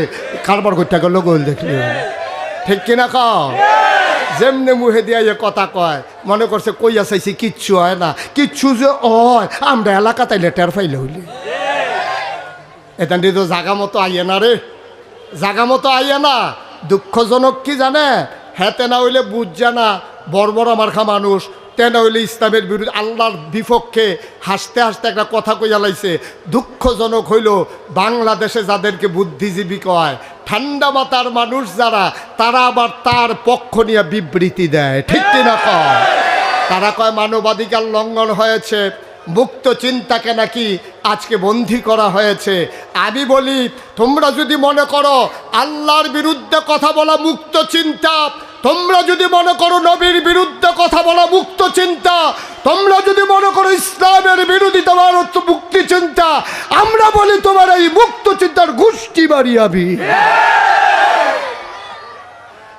কারবার করতে গেল গোল দেখলি, ঠিক কিনা কও? যেমনে মুহে দিয়া এ কথা কয় মনে করছে কইয়া চাইছি কিচ্ছু হয় না, কিচ্ছু যে হয় আমরা এলাকা তাইলে টের ফাইলে হইলে। এটা তো জাগা মতো আইয়ে না রে, জাগা মতো আইয়ে না। দুঃখজনক কি জানে, হেতে না হইলে বুঝছে না বড় বড় মার্খা মানুষ, তেনা হইলে ইসলামের বিরুদ্ধে আল্লাহর বিপক্ষে হাসতে হাসতে একটা কথা কইয়া লাইছে। দুঃখজনক হইল বাংলাদেশে যাদেরকে বুদ্ধিজীবী কয়, ঠান্ডা মাথার মানুষ যারা, তারা আবার তার পক্ষ নিয়ে বিবৃতি দেয়, ঠিক কিনা কয়? তারা কয় মানবাধিকার লঙ্ঘন হয়েছে, মুক্ত চিন্তাকে নাকি আজকে বন্দী করা হয়েছে। আমি বলি তোমরা যদি মনে করো আল্লাহর বিরুদ্ধে কথা বলা মুক্ত চিন্তা, তোমরা যদি মনে করো নবীর বিরুদ্ধে কথা বলা মুক্ত চিন্তা, তোমরা যদি মনে করো ইসলামের বিরোধিতা মুক্তি চিন্তা, আমরা বলি তোমার এই মুক্ত চিন্তার গোষ্ঠী বাড়িয়াবি।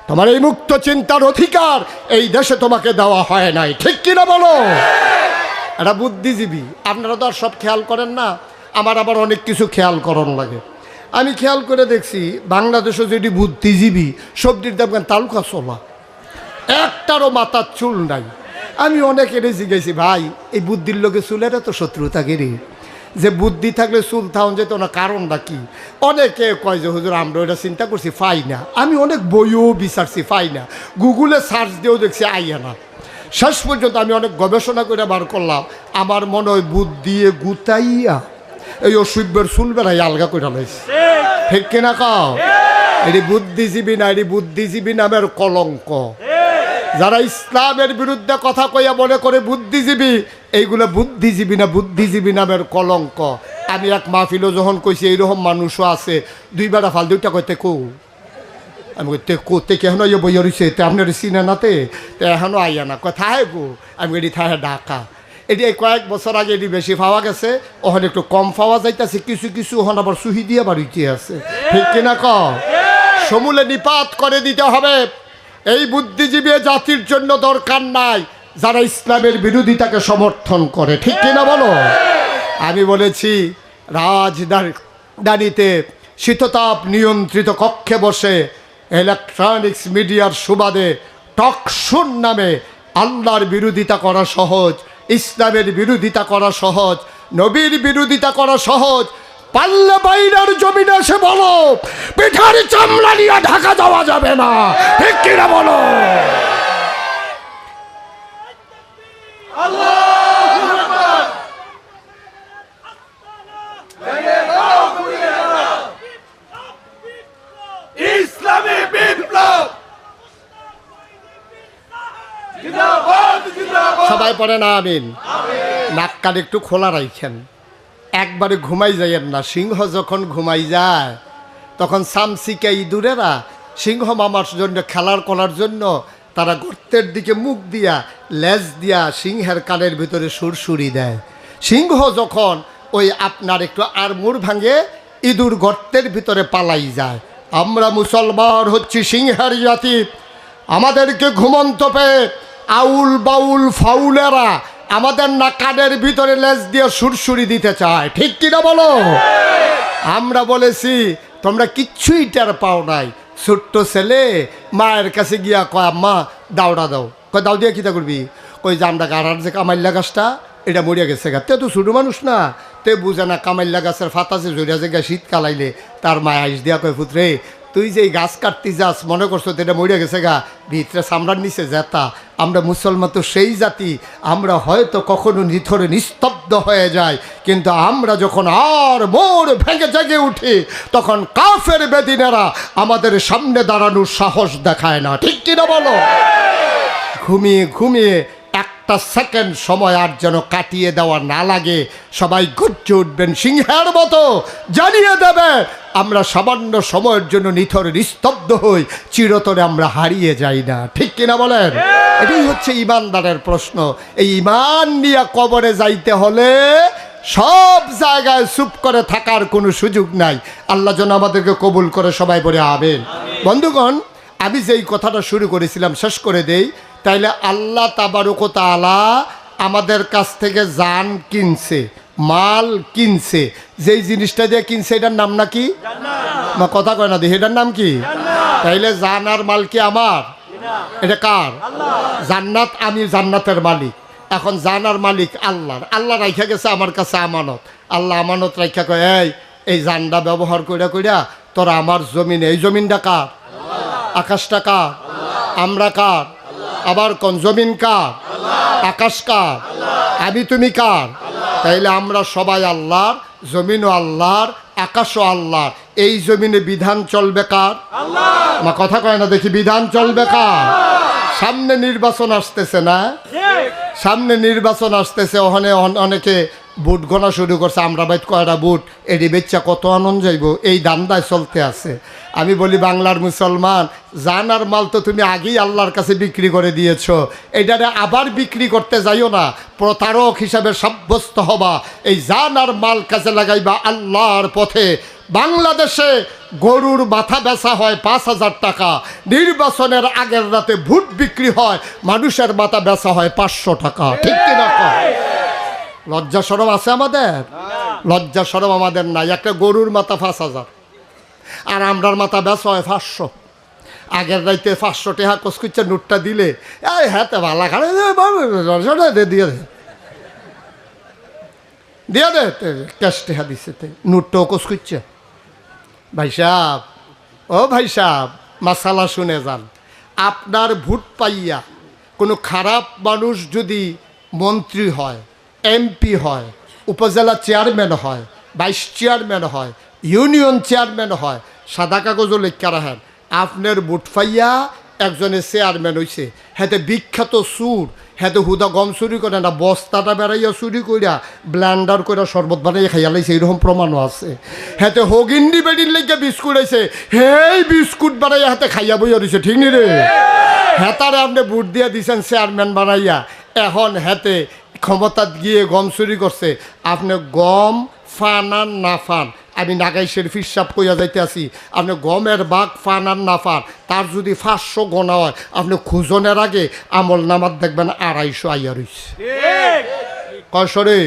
তোমার এই মুক্ত চিন্তার অধিকার এই দেশে তোমাকে দেওয়া হয় নাই, ঠিক কিনা বলো? এটা বুদ্ধিজীবী। আপনারা তো আর সব খেয়াল করেন না, আমার আবার অনেক কিছু খেয়াল করণ লাগে। আমি খেয়াল করে দেখছি বাংলাদেশে যদি বুদ্ধিজীবী সবজির দাম তালুকা চলা, একটারও মাথার চুল নাই। আমি অনেকের জিজ্ঞেসি, ভাই এই বুদ্ধির লোকে চুলের তো শত্রুতা গেরে, যে বুদ্ধি থাকলে চুল থাউন যেত না, কারণটা কি? অনেকে কয় যে হুজুর আমরা ওটা চিন্তা করছি, পাই না। আমি অনেক বইও বিচারছি, পাই না। গুগলে সার্চ দিয়েও দেখছি আইয়া না। শেষ পর্যন্ত আমি অনেক গবেষণা করে বার করলাম, আমার মনে হয় বুদ্ধি গুতাইয়া এই অসভ্যের চুল বেড়াই আলগা করে লাইছে, ঠিক কিনা কও? এটি বুদ্ধিজীবী না, এটি বুদ্ধিজীবী নামের কলঙ্ক। যারা ইসলামের বিরুদ্ধে কথা কইয়া মনে করে বুদ্ধিজীবী, এইগুলো বুদ্ধিজীবী না, বুদ্ধিজীবী নামের কলঙ্ক। আমি এক মাহফিলও যখন কইছি এইরকম মানুষও আছে, দুই বেড়া ফাল দুইটা কইতে কো, আমি কইতে কোতে কেন ইয়ে বইয়া রয়েছে, তে আপনার চিনে নাতে, তো এখনও আইয়া না, কোথায় গো? আমি এটি থাহে ঢাকা। এটি এই কয়েক বছর আগে এটি বেশি পাওয়া গেছে, ওখানে একটু কম পাওয়া যাইতেছে, কিছু কিছু ওখানে আবার সুহি দিয়ে বাড়িতে আছে, ঠিক কিনা ক? সমূলে নিপাত করে দিতে হবে। এই বুদ্ধিজীবী জাতির জন্য দরকার নাই যারা ইসলামের বিরোধিতাকে সমর্থন করে, ঠিক কিনা বলো? আমি বলেছি রাজধানীতে শীততাপ নিয়ন্ত্রিত কক্ষে বসে ইলেকট্রনিক্স মিডিয়ার সুবাদে টকশোর নামে আল্লাহর বিরোধিতা করা সহজ, ইসলামের বিরোধিতা করা সহজ, নবীর বিরোধিতা করা সহজ। পাল্লে বাইরের জমিনে এসে বলো পিঠার চামড়া নিয়ে ঢাকা যাওয়া যাবে না, ঠিক কিনা বলো? ইসলামী বিপ্লব সবাই পড়ে না আমিন। নাক কান একটু খোলা রাখেন, একবারে ঘুমাই যাইয়েন না। সিংহ যখন ঘুমাই যায় তখন সামসিকা ইঁদুরেরা সিংহ মামার জন্য খেলার করার জন্য তারা গর্তের দিকে মুখ দিয়া লেজ দিয়া সিংহের কানের ভিতরে সুরসুরি দেয়। সিংহ যখন ওই আপনার একটু আর মুড় ভাঙে, ইঁদুর গর্তের ভিতরে পালাই যায়। আমরা মুসলমান হচ্ছি সিংহের জাতি, আমাদেরকে ঘুমন্ত পেয়ে আউল বাউল ফাউলেরা আমাদের না কানের ভিতরে লেজ দিয়ে সুরসুরি দিতে চায়, ঠিক কিনা বলো? আমরা বলেছি তোমরা কিচ্ছুই টের পাও নাই। ছোট্ট ছেলে মায়ের কাছে গিয়া কয় আম্মা দাওড়া দাও, কয় দাও দিয়ে কিতা করবি? কই যে আমরা গাড়ার যে কামাইল্লা গাছটা এটা মরিয়া গেছে গা, তে তো ছোটো মানুষ না, তে বুঝে না কামাইল্লা গাছের ফাতা যে জড়িয়া যে গা শীতকাল আইলে তার মায় আইস দিয়া কয় পুত্রে তুই যে গাছ কাটতে যাস মনে করছো তো এটা মরিয়া গেছে গা, ভিতরে চামড়ার নিচে জেতা। আমরা মুসলমান তো সেই জাতি, আমরা হয়তো কখনো নিথরে নিস্তব্ধ নিস্তব্ধ হয়ে যায়। কিন্তু আমরা যখন আর মোর ভেঙে জেগে উঠি, তখন কাফের বেদিনেরা আমাদের সামনে দাঁড়ানোর সাহস দেখায় না। ঠিক কিনা বলো? ঘুমিয়ে ঘুমিয়ে একটা সেকেন্ড সময় আর যেন কাটিয়ে দেওয়া না লাগে। সবাই গর্জে উঠবেন সিংহের মতো, জানিয়ে দেবে আমরা সামান্য সময়ের জন্য নিথর নিস্তব্ধ হই, চিরতরে আমরা হারিয়ে যাই না। ঠিক কিনা বলেন? এটাই হচ্ছে ইমানদারের প্রশ্ন। এই ইমান নিয়ে কবরে যাইতে হলে সব জায়গায় চুপ করে থাকার কোনো সুযোগ নাই। আল্লাহ যেন আমাদেরকে কবুল করে, সবাই বলে আমিন। বন্ধুগণ, আমি যেই কথাটা শুরু করেছিলাম শেষ করে দেই। তাইলে আল্লাহ তাবারক ওয়া তাআলা আমাদের কাছ থেকে জান কিনছে, মাল কিনছে। যেই জিনিসটা দিয়ে কিনছে এটার নাম নাকি? মা কথা কয় না দেখি, এটার নাম কি? তাইলে জান আর মাল কি আমার? এটা কার? জান্নাত, আমি জান্নাতের মালিক। এখন জানার মালিক আল্লাহ। আল্লাহ রাইখা গেছে আমার কাছে আমানত। আল্লাহ আমানত রাইখা কয়, এই জানটা ব্যবহার কইরা কইরা তোরা আমার জমিনে, এই জমিনটা কার? আকাশটা কার? আমরা কার? আবার কোন জমিন কার? আকাশ কার? আমি তুমি কার? তাইলে আমরা সবাই আল্লাহর, জমিনও আল্লাহর, আকাশও আল্লাহর। এই জমিনে বিধান চলবে কার? মা কথা কয় না দেখি, বিধান চলবে কার? সামনে নির্বাচন আসতেছে না? সামনে নির্বাচন আসতেছে। ওখানে অনেকে বুট গোনা শুরু করছে। আমরা বাইত কয়টা বুট, এটি বেচ্চা কত আনন্দ যাইব, এই দান্দায় চলতে আছে। আমি বলি, বাংলার মুসলমান, জান আর মাল তো তুমি আগেই আল্লাহর কাছে বিক্রি করে দিয়েছ, এইটারে আবার বিক্রি করতে যাইও না, প্রতারক হিসাবে সাব্যস্ত হবা। এই জান আর মাল কাজে লাগাইবা আল্লাহর পথে। বাংলাদেশে গরুর মাথা বেচা হয় 5,000 টাকা, নির্বাচনের আগের রাতে ভোট বিক্রি হয়, মানুষের মাথা বেচা হয় 500 টাকা। ঠিক কিনা? লজ্জা শরম আছে আমাদের? লজ্জা শরম আমাদের নাই। একটা গরুর মাথা 5,000 আর আমরার মাথা বেচা হয় 500। আগের রাইতে 500 টাকা কসকুচ্চা নোটটা দিলে হ্যাঁ ভালা খাড়ে দিয়ে দে ক্যাশ টেহা দিছে, নোটটাও কসকুচ্চা। ভাই সাহেব, ও ভাই সাহেব, মাসালা শুনে যান। আপনার ভোট পাইয়া কোনো খারাপ মানুষ যদি মন্ত্রী হয়, এমপি হয়, উপজেলা চেয়ারম্যান হয়, ভাইস চেয়ারম্যান হয়, ইউনিয়ন চেয়ারম্যান হয়, সাদা কাগজও লেখা রাখেন, আপনার ভোট পাইয়া একজনের চেয়ারম্যান হয়েছে, হেতে বিখ্যাত সুর, হেতে হুদা গম চুরি করে না, বস্তাটা বেড়াইয়া চুরি করিয়া ব্ল্যান্ডার করে শরবত বানাইয়া খাইয়া লাইছে, এইরকম প্রমাণও আছে। হেতে হগিন্ডি বেডির লেগে বিস্কুট আইছে, হেই বিস্কুট বানাইয়া হাতে খাইয়া বইয়া দিছে। ঠিক নি রে? হেতারে আপনি ভোট দিয়া দিছেন চেয়ারম্যান বানাইয়া, এখন হেতে ক্ষমতা গিয়ে গম চুরি করছে। আপনি গম ফান আর না ফান, আমি নাগাইশের ফিসাব কইয়া যাইতে আসি, আপনি গমের বাঘ ফান আর না ফান, তার যদি 500 গোনা হয়, আপনি খুঁজনের আগে আমল নামার দেখবেন 250 আইয়া রইছে। কয়শরে?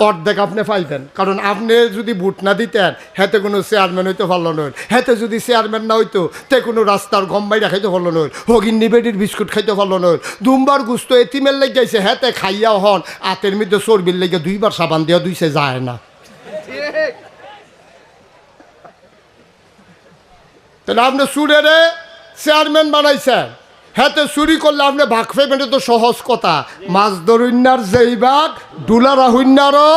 অর্ধেক আপনি পাইতেন। কারণ আপনি যদি ভোট না দিতেন, হেতে কোনো চেয়ারম্যান হইতে পারল নয়। হেতে যদি চেয়ারম্যান না হইতো, তে কোনো রাস্তার গম বাইরা খাইতে পারল নয়, হগিন্নি বেডির বিস্কুট খাইতে পারল নয়, দুমবার গুস্ত এতিমের লেগে যাইছে, হেতে খাইয়াও হন আতের মধ্যে চর্বির লেগে 2বার সাবান দেওয়া দুইছে যায় না। তাহলে আপনি চুরেরে চেয়ারম্যান বানাইছেন, হেতে চুরি করলে আপনি ভাগ পাইবেন, তো সহজ কথা। মাছ ধরুন্নার যেই বাঘ, ডুলারা হইন্নারও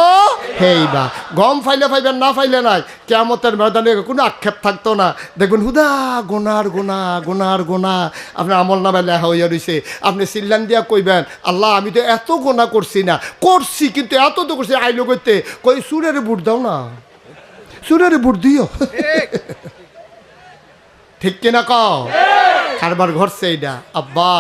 হেই বাঘ। গম ফাইলে পাইবেন, না ফাইলে নাই। কিয়ামতের ময়দানে কোনো আক্ষেপ থাকতো না। দেখবেন হুদা গোনার গোনা, গোনার গোনা আপনার আমল নামে লেখা হইয়া রয়েছে। আপনি চিল্লান দিয়া কইবেন, আল্লাহ আমি তো এত গোনা করছি না, করছি কিন্তু এত তো করছি, আইলো করতে কই চুরের বুট দাও না, চুরের বুট দিও। ঠিক কিনা কও? কারবার ঘরছে এইটা। আব্বা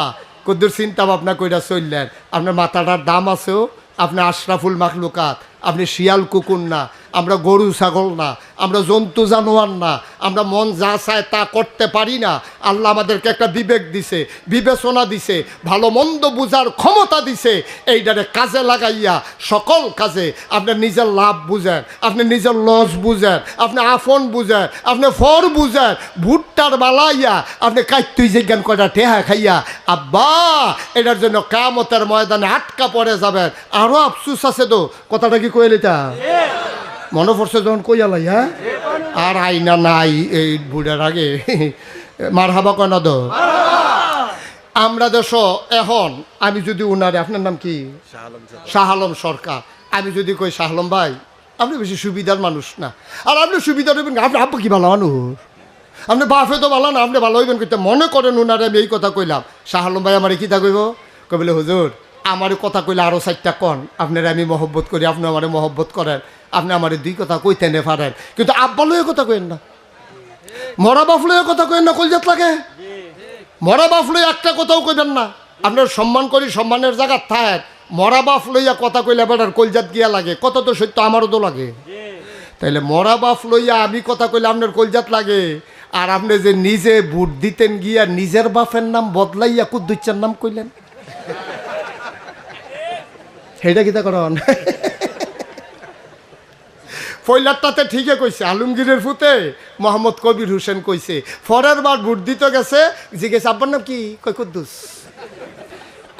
কদ্দুর চিন্তা ভাবনা কইরা চললেন, আপনার মাথাটার দাম আছেও, আপনি আশরাফুল মাখলুকাত, আপনি শিয়াল কুকুর না, আমরা গরু ছাগল না, আমরা জন্তু জানোয়ার না, আমরা মন যা চায় তা করতে পারি না। আল্লাহ আমাদেরকে একটা বিবেক দিছে, বিবেচনা দিছে, ভালো মন্দ বুঝার ক্ষমতা দিছে। এইটারে কাজে লাগাইয়া সকল কাজে আপনি নিজের লাভ বুঝেন, আপনি নিজের লস বুঝেন, আপনি আফন বুঝেন, আপনি ফর বুঝেন, ভুট্টার বালাইয়া আপনি কাইতুই জিজ্ঞান কয়টা টেহা খাইয়া আব্বা এটার জন্য কিয়ামতের ময়দানে আটকা পড়ে যাবেন। আরও আফসুস আছে তো, কথাটা কি কইলিতা মনে পড়ছে যখন কইয়ালাই? হ্যাঁ, আর আইনা নাই এই বুড়ার আগে মার হাবা কয়না দো। আমরা দেশ এখন আমি যদি উনারে, আপনার নাম কি? শাহ আলম সরকার। আমি যদি কই শাহ আলম ভাই আপনি বেশি সুবিধার মানুষ না, আর আপনি সুবিধার হইবেন আপনি আব্বা কি ভালো মানুষ, আপনি বাপে তো ভালো না, আপনি ভালো হইবেন কিন্তু মনে করেন ওনারে আমি এই কথা কইলাম, শাহ আলম ভাই আমার কি তা কইব, কইলে হুজুর আমার কথা কইলে আরও 4টা কন, আপনারা আমি মহব্বত করি, আপনি আমার মহব্বত করেন, আপনি আমার 2 কথা কইতে নে পারেন, কিন্তু আব্বা লয়ে কথা কইেন না, মরা বাপ লয়ে কথা কইেন না, কলজাত লাগে মরা বাপ লয়ে একটা কথাও কইবেন না, আপনার সম্মান করি সম্মানের জায়গা থাক, মরা বাপ লইয়া কথা কইলে বেটার কলজাত গিয়া লাগে, কত তো সত্য আমারও তো লাগে, তাইলে মরা বাপ লইয়া আমি কথা কইলে আপনার কলজাত লাগে, আর আপনি যে নিজে ভোট দিতেন গিয়া নিজের বাপের নাম বদলাইয়া কুদ্দুচ্চার নাম কইলেন, সেইটা কিতা করন পয়লারটাতে ঠিকই কইছে, আলমগীরের ফুতে মোহাম্মদ কবির হোসেন কইছে, পরের বার ভোট দিতে গেছে জিজ্ঞেস আব্বার নাম কি, কই কুদ্দুস,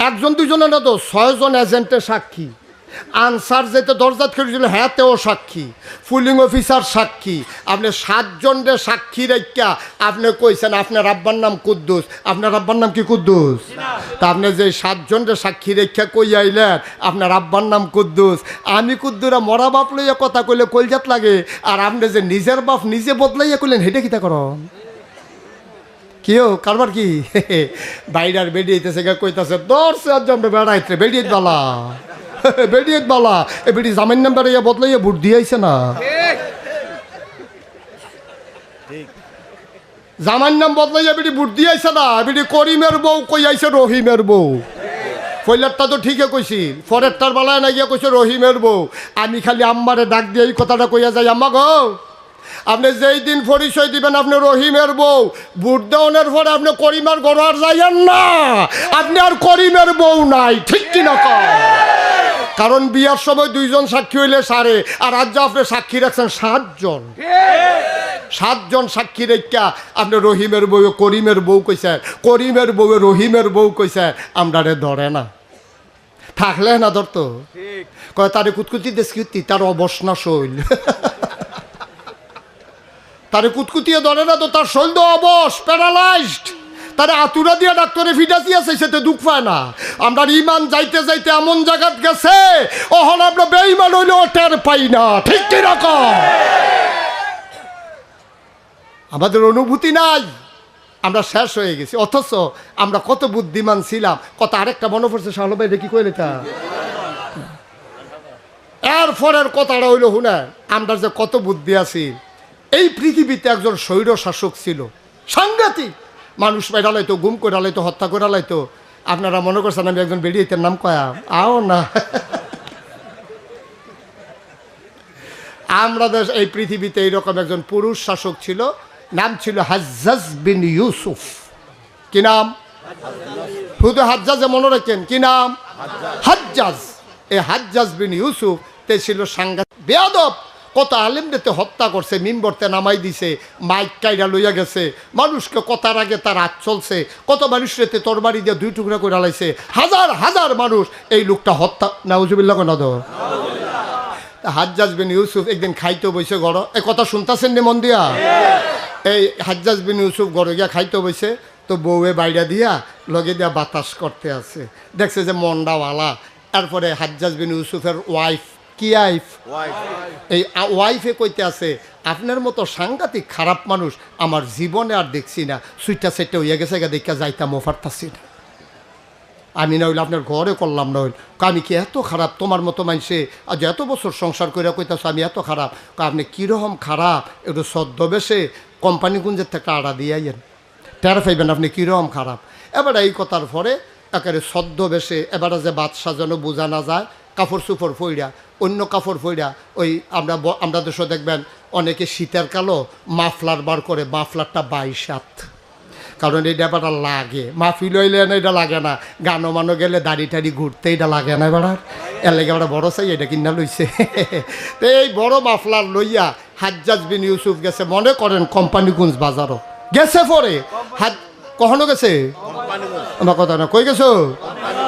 1 2 না তো 6 জন এজেন্টের সাক্ষী, আনসার যেতে দরজাত করেছিল হ্যাঁ তেও সাক্ষী, পুলিং অফিসার সাক্ষী, আপনি 7 জনের সাক্ষী রেখা আপনি কইছেন আপনার আব্বার নাম কুদ্দুস, আপনার আব্বার নাম কি কুদ্দুস, তা আপনি যে 7 জনের সাক্ষী রেখা কই আইলেন আপনার আব্বার নাম কুদ্দুস, আমি কুদ্দুরা মরা বাপ লইয়া কথা কইলে কলজাত লাগে, আর আপনি যে নিজের বাপ নিজে বদলাইয়া কইলেন হেঁটে কিতা করন, কিও কারবার কি বাইরার বেরিয়েছে কইতাছে দর্শে আজ আমরা বেড়াইতে বেরিয়ে বালা বেরিয়ে বালা এ বেটি জামাইন নাম্বার ইয়া বদলাইয়া ভোট দিয়েছে না, জামাইন নাম বদলাইয়া বেটি ভোট দিয়েছে না, বেটি করিমের বউ কই আইছে রহিমের বউ, পয়লারটা তো ঠিকই কইছি, পরেরটার বেলায় না গিয়া কইছে রহিমের বউ, আমি খালি আম্মারে ডাক দিয়ে এই কথাটা কইয়া যাই, আম্মা গো আপনি যেই দিন পরিচয় দিবেন আপনি রহিমের বউ, ভোট দেওয়ানোর পরে আপনি করিমের ঘর আর যাইয়েন না, আপনি আর করিমের বউ নাই, ঠিক কিনা কারণ বিয়ার সময় 2 জন সাক্ষী হইলে সারে, আর আজ যা আপনি সাক্ষী রাখছেন 7 জন, 7 জন সাক্ষী রেখা আপনি রহিমের বউ করিমের বউ কইছে, করিমের বউ রহিমের বউ কইছে, আমরা রে ধরে না, থাকলে না ধরতো, কয় তারে কুতকুতি দেশকুতি তার অবসনা শৈল তারে কুতকুতিয়ে ধরে না তো তার শৈল তো অবশ প্যারালাইজড, তারে আতুরা দিয়া ডাক্তারে ফিটাসি আছে সেতে দুঃখ পায় না, আমরা ইমান যাইতে যাইতে এমন জায়গাত গেছে ওহন আমরা বেঈমান হইলেও টের পাই না, ঠিক কিরকম আমাদের অনুভূতি নাই, আমরা শেষ হয়ে গেছি, অথচ আমরা কত বুদ্ধিমান ছিলাম, কত আরেকটা মনে পড়ছে শাহ ভাই দেখি কইলে তা এর পরের কথাটা হইল হুনা আমরা যে কত বুদ্ধি আছি, এই পৃথিবীতে একজন স্বৈর শাসক ছিল সাংঘাতিক, মানুষ মেরালাইতো, গুম করে লাইতো, হত্যা করে লাইতো, আপনারা মনে করছেন আমি একজন বেরিয়েতের নাম কয়া আও না আমরা দেশ এই পৃথিবীতে এইরকম একজন পুরুষ শাসক ছিল, নাম ছিল হাজ্জাজ বিন ইউসুফ, কি নাম, শুধু হাজ্জাজে মনে রাখেন কি নাম, হাজ্জাজ, এই হাজ্জাজ বিন ইউসুফ তে ছিল সাংঘাতিক বেয়াদব, কত আলেমদেরতে হত্যা করছে, মিম্বরতে নামাই দিছে, মাইক কাইরা লইয়া গেছে, মানুষকে কথার আগে তার হাত চলছে, কত মানুষেতে তরবারি দিয়ে 2 টুকরা করে লাইছে, হাজার হাজার মানুষ এই লোকটা হত্যা, নাউজুবিল্লাহ কোন দো হাজ্জাজ বিন ইউসুফ একদিন খাইতে বইছে গড়, এই কথা শুনতেছেন নি মন দিয়া, এই হাজ্জাজ বিন ইউসুফ গড়ে গিয়া খাইতে বইছে, তো বউয়ে বাইরা দিয়া লগে দিয়া বাতাস করতে আছে, দেখছে যে মন্ডাওয়ালা, তারপরে হাজ্জাজ বিন ইউসুফের ওয়াইফ, কি আইফ এই ওয়াইফে কইতে আছে আপনার মতো সাংঘাতিক খারাপ মানুষ আমার জীবনে আর দেখছি না, সুইটা সেটটা হইয়া গেছে দেখা যাইতাম ওফারতাছি না, আমি না হইলে আপনার ঘরে করলাম না হইল, আমি কি এত খারাপ, তোমার মতো মানুষে আজ এত বছর সংসার করে কইতাছ আমি এত খারাপ, আপনি কীরকম খারাপ একটু ছদ্মবেশে কোম্পানিগঞ্জের থেকে আড়া দিয়ে আইয়েন টের পাইবেন আপনি কীরকম খারাপ, এবার এই কথার পরে একেবারে ছদ্মবেশে এবারে যে বাদ সাজানো বোঝা না যায়, কাপড় চুপড় ফইরা অন্য কাপড় ফইরা, ওই আমরা দেশে দেখবেন অনেকে শীতের কালো মাফলার বার করে, মাফলারটা 22 হাত, কারণ এই ব্যাপারটা লাগে, মাহফিল হইলে না এটা লাগে না, গানো মানো গেলে দাড়ি টাড়ি ঘুরতে এটা লাগে না, এবার এর লেগে আমরা বড় চাই এটা কিনা লইছে তো এই বড় মাফলার লইয়া হাজ্জাজ বিন ইউসুফ গেছে, মনে করেন কোম্পানিগঞ্জ বাজারও গেছে, পরে কখনো গেছে আমার কথা না, কই গেছো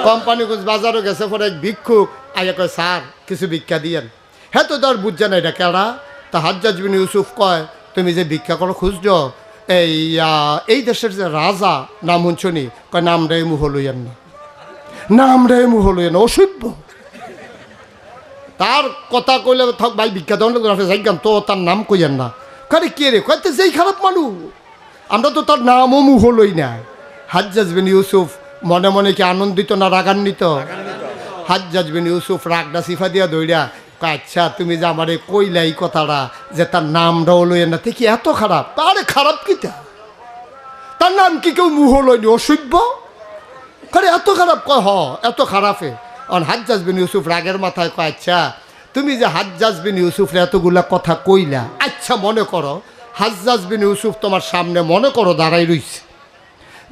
কোম্পানিগঞ্জ বাজারও গেছে, পরে এক ভিক্ষুক আগে কয় স্যার কিছু ভিক্ষা দিয়েন, হ্যাঁ তো তার বুঝছে না এটা কেডা, তা হাজ্জাজ বিন ইউসুফ কয় তুমি যে ভিক্ষা করো খুঁজছ, এই দেশের যে রাজা নাম শুনি, কয় নাম রে মুহ লইয়েন না, নাম রে মুহ লইয়েন, অসভ্য, তার কথা কইলে থাক ভাই বিখ্যাত যাইগান তো তার নাম কইয়েন না কারে কে রে কইতে যেই খারাপ মানুষ আমরা তো তার নামও মুহ লই না হাজ্জাজ বিন ইউসুফ মনে মনে কি আনন্দিত না রাগান্বিত হাজ্জাজ বিন ইউসুফ রাগডা সিফা দিয়া দইরা কয় আচ্ছা তুমি যে আমারে কইলা এই কথাটা যে তার নামটাও লইয়েন না দেখি এত খারাপ আরে খারাপ কিটা তার নাম কি কেউ মুহ লইনি অসভ্য করে এত খারাপ কয় এত খারাপে অন হাজ্জাজ বিন ইউসুফ রাগের মাথায় কয় আচ্ছা তুমি যে হাজ্জাজ বিন ইউসুফরে এতগুলা কথা কইলা আচ্ছা মনে করো হাজ্জাজ বিন ইউসুফ তোমার সামনে মনে করো দাঁড়াই রইছে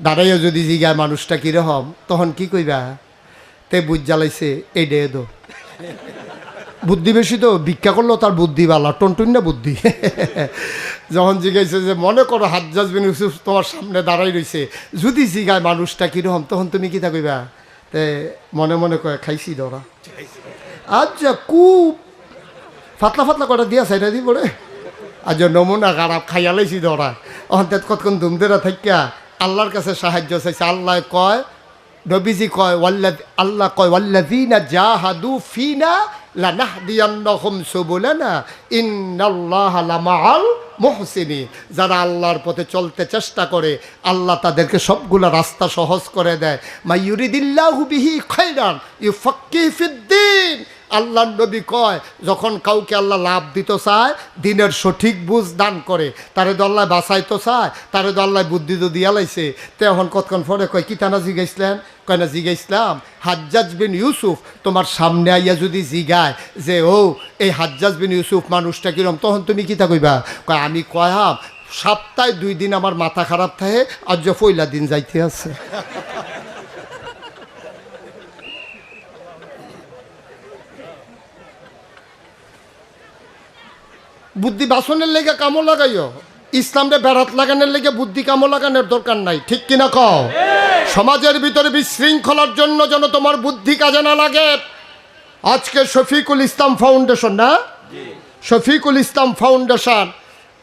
দাঁড়াইয়া যদি জিগায় মানুষটা কীরকম তখন কি কইবা তে বুঝ জ্বালাইছে এই ডে দো বুদ্ধি বেশি তো ভিক্ষা করলো তার বুদ্ধি বালা টনটুন না বুদ্ধি যখন জিগাইছে যে মনে করো হাজ্জাজ বিন ইউসুফ তোমার সামনে দাঁড়াই রইছে যদি জিগায় মানুষটা কীরকম তখন তুমি কী তা কইবা তে মনে মনে কয় খাইছি ধরা আচ্ছা খুব ফাতলা ফাতলা কটা দিয়া সাইডা দি পড়ে আজ নমুনা খারাপ খাইয়া লাইছি ধরা অন্তেত কতক্ষণ ধুমদেরা থাকিয়া আল্লাহর কাছে সাহায্য চাইছে আল্লাহ কয় নবীজি কয় আল্লাহ কয় ওয়াল্লাযীনা জাহাদু ফিনা লানাহদিয়ান্নাহুম সুবুলানা ইন্নাল্লাহা লামাআল মুহসিনিন যারা আল্লাহর পথে চলতে চেষ্টা করে আল্লাহ তাদেরকে সবগুলা রাস্তা সহজ করে দেয় মাইয়ুরিদিল্লাহু বিহি খায়রান ইউফাক্কিহু ফিদ্দীন আল্লাহর নবী কয় যখন কাউকে আল্লাহ লাভ দিতে চায় দিনের সঠিক বুঝ দান করে তারে তো আল্লাহ বাঁচাইতে চায় তারে তো আল্লাহ বুদ্ধি তো দিয়া লাইছে তখন কতক্ষণ পরে কয় কি তানা জিগাইছিলেন কয় না জিগাইছিলাম হাজ্জাজ বিন ইউসুফ তোমার সামনে আইয়া যদি জিগায় যে ও এই হাজ্জাজ বিন ইউসুফ মানুষটা কিরম তখন তুমি কি তা কইবা কয় আমি কয়াম সপ্তাহে 2 দিন আমার মাথা খারাপ থাকে আর যে পয়লা দিন যাইতে আছে বুদ্ধি বাসনের লেগে কামো লাগাইও ইসলামে বেড়াত লাগানোর লেগে বুদ্ধি কামো লাগানোর দরকার নাই ঠিক কিনা কও সমাজের ভিতরে বিশৃঙ্খলার জন্য যেন তোমার বুদ্ধি কাজে না লাগে আজকে শফিকুল ইসলাম ফাউন্ডেশন না শফিকুল ইসলাম ফাউন্ডেশন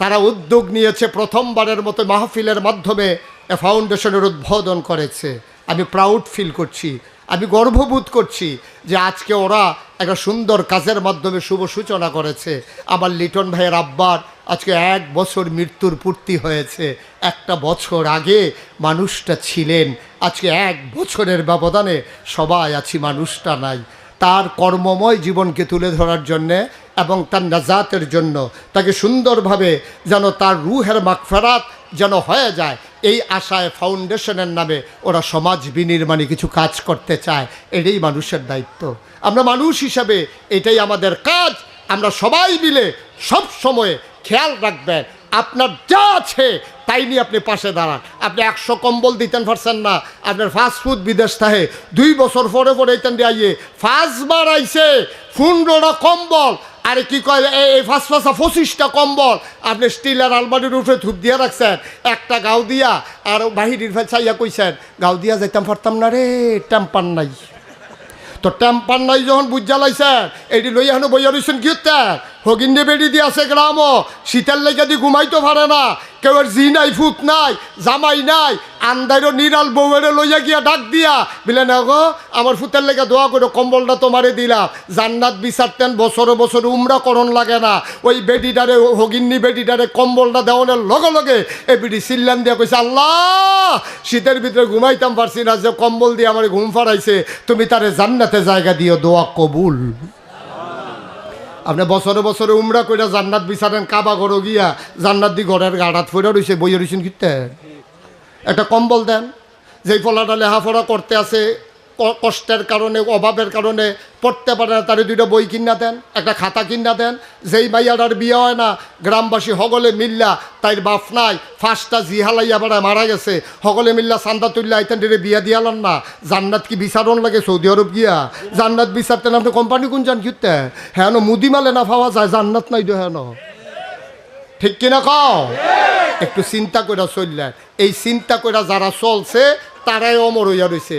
তারা উদ্যোগ নিয়েছে প্রথমবারের মতো মাহফিলের মাধ্যমে এ ফাউন্ডেশনের উদ্বোধন করেছে আমি প্রাউড ফিল করছি আমি গর্ববোধ করছি যে আজকে ওরা একটা সুন্দর কাজের মাধ্যমে শুভ সূচনা করেছে আমার লিটন ভাইয়ের আব্বার আজকে 1 বছর মৃত্যুর পূর্তি হয়েছে একটা বছর আগে মানুষটা ছিলেন আজকে 1 বছরের ব্যবধানে সবাই আছি মানুষটা নাই তার কর্মময় জীবনকে তুলে ধরার জন্যে এবং তার নাজাতের জন্য তাকে সুন্দরভাবে যেন তার রুহের মাগফিরাত যেন হয়ে যায় এই আশায় ফাউন্ডেশনের নামে ওরা সমাজ বিনির্মাণে কিছু কাজ করতে চায় এটাই মানুষের দায়িত্ব আমরা মানুষ হিসাবে এটাই আমাদের কাজ আমরা সবাই মিলে সব সময় খেয়াল রাখবেন আপনার যা আছে তাই নিয়ে আপনি পাশে দাঁড়ান আপনি 100 কম্বল দিতেন পারছেন না আপনার ফাস্টফুড বিদেশ থাকে 2 বছর পরে পরে এইতেন দিয়ে 5 বার আইছে 15টা কম্বল আরে কি কয় এই 25টা কম্বল আপনি স্টিলের আলমারির উপরে ধূপ দিয়ে রাখছেন একটা গাও দিয়া আর বাহিরের ফেল চাইয়া কইছেন গাও দিয়া যাইতাম পারতাম না রে টেম্পার নাই তো টেম্পার নাই যখন বুঝা লাইছেন এটি লইয়া হেন বইয়া রইছেন কি হগিন্ডে বেড়ি দিয়ে আছে গ্রামও শীতের লেগে দিয়ে ঘুমাইতে পারে না কেউ জি নাই ফুট নাই জামাই নাই আন্দাইরও নিরাল বউয়েরে লইয়া গিয়া ডাক দিয়া বলে না গো আমার ফুতের লেগে দোয়া করে কম্বলটা তোমারে দিলাম জান্নাত বিচারতেন বছরে বছরে উমরা করণ লাগে না ওই বেডিটারে হগিন্নি বেডিটারে কম্বলটা দেওয়ানোর লগে লগে এই বেডি সিল্লান দিয়া কইছে আল্লাহ শীতের ভিতরে ঘুমাইতাম পারছি না যে কম্বল দিয়ে আমার ঘুম ফাড়াইছে তুমি তারে জান্নাতে জায়গা দিও দোয়া কবুল আপনি বছরে বছরে উমরা কইরা জান্নাত বিচারেন কাবা ঘরে গিয়া জান্নাত দি ঘরের গাড়াত ফইরা রইছে বইয়া রইছেন কিতে একটা কম্বল দেন যেই ফলাটা লেখাপড়া করতে আছে কষ্টের কারণে অভাবের কারণে পড়তে পারে না তারে 2টা বই কিনা দেন একটা খাতা কিনা দেন যেই মাইয়াটার বিয়ে হয় না গ্রামবাসী হগলে মিল্লা তাইর বাপ নাই 5টা জিহালাইয়া বেড়ায় মারা গেছে হগলে মিল্লা চান্দা তুল্লা আইতেন বিয়া দিয়ালেন না জান্নাত কি বিচারণ লাগে সৌদি আরব গিয়া জান্নাত বিচারতেন আপনি কোম্পানি কোন যান কিতে হ্যাঁ মুদি মালে না পাওয়া যায় জান্নাত নাই হ্যাঁ ঠিক কিনা কও একটু চিন্তা করে চললেন এই চিন্তা করে যারা চলছে তারাই অমর হইয়া রয়েছে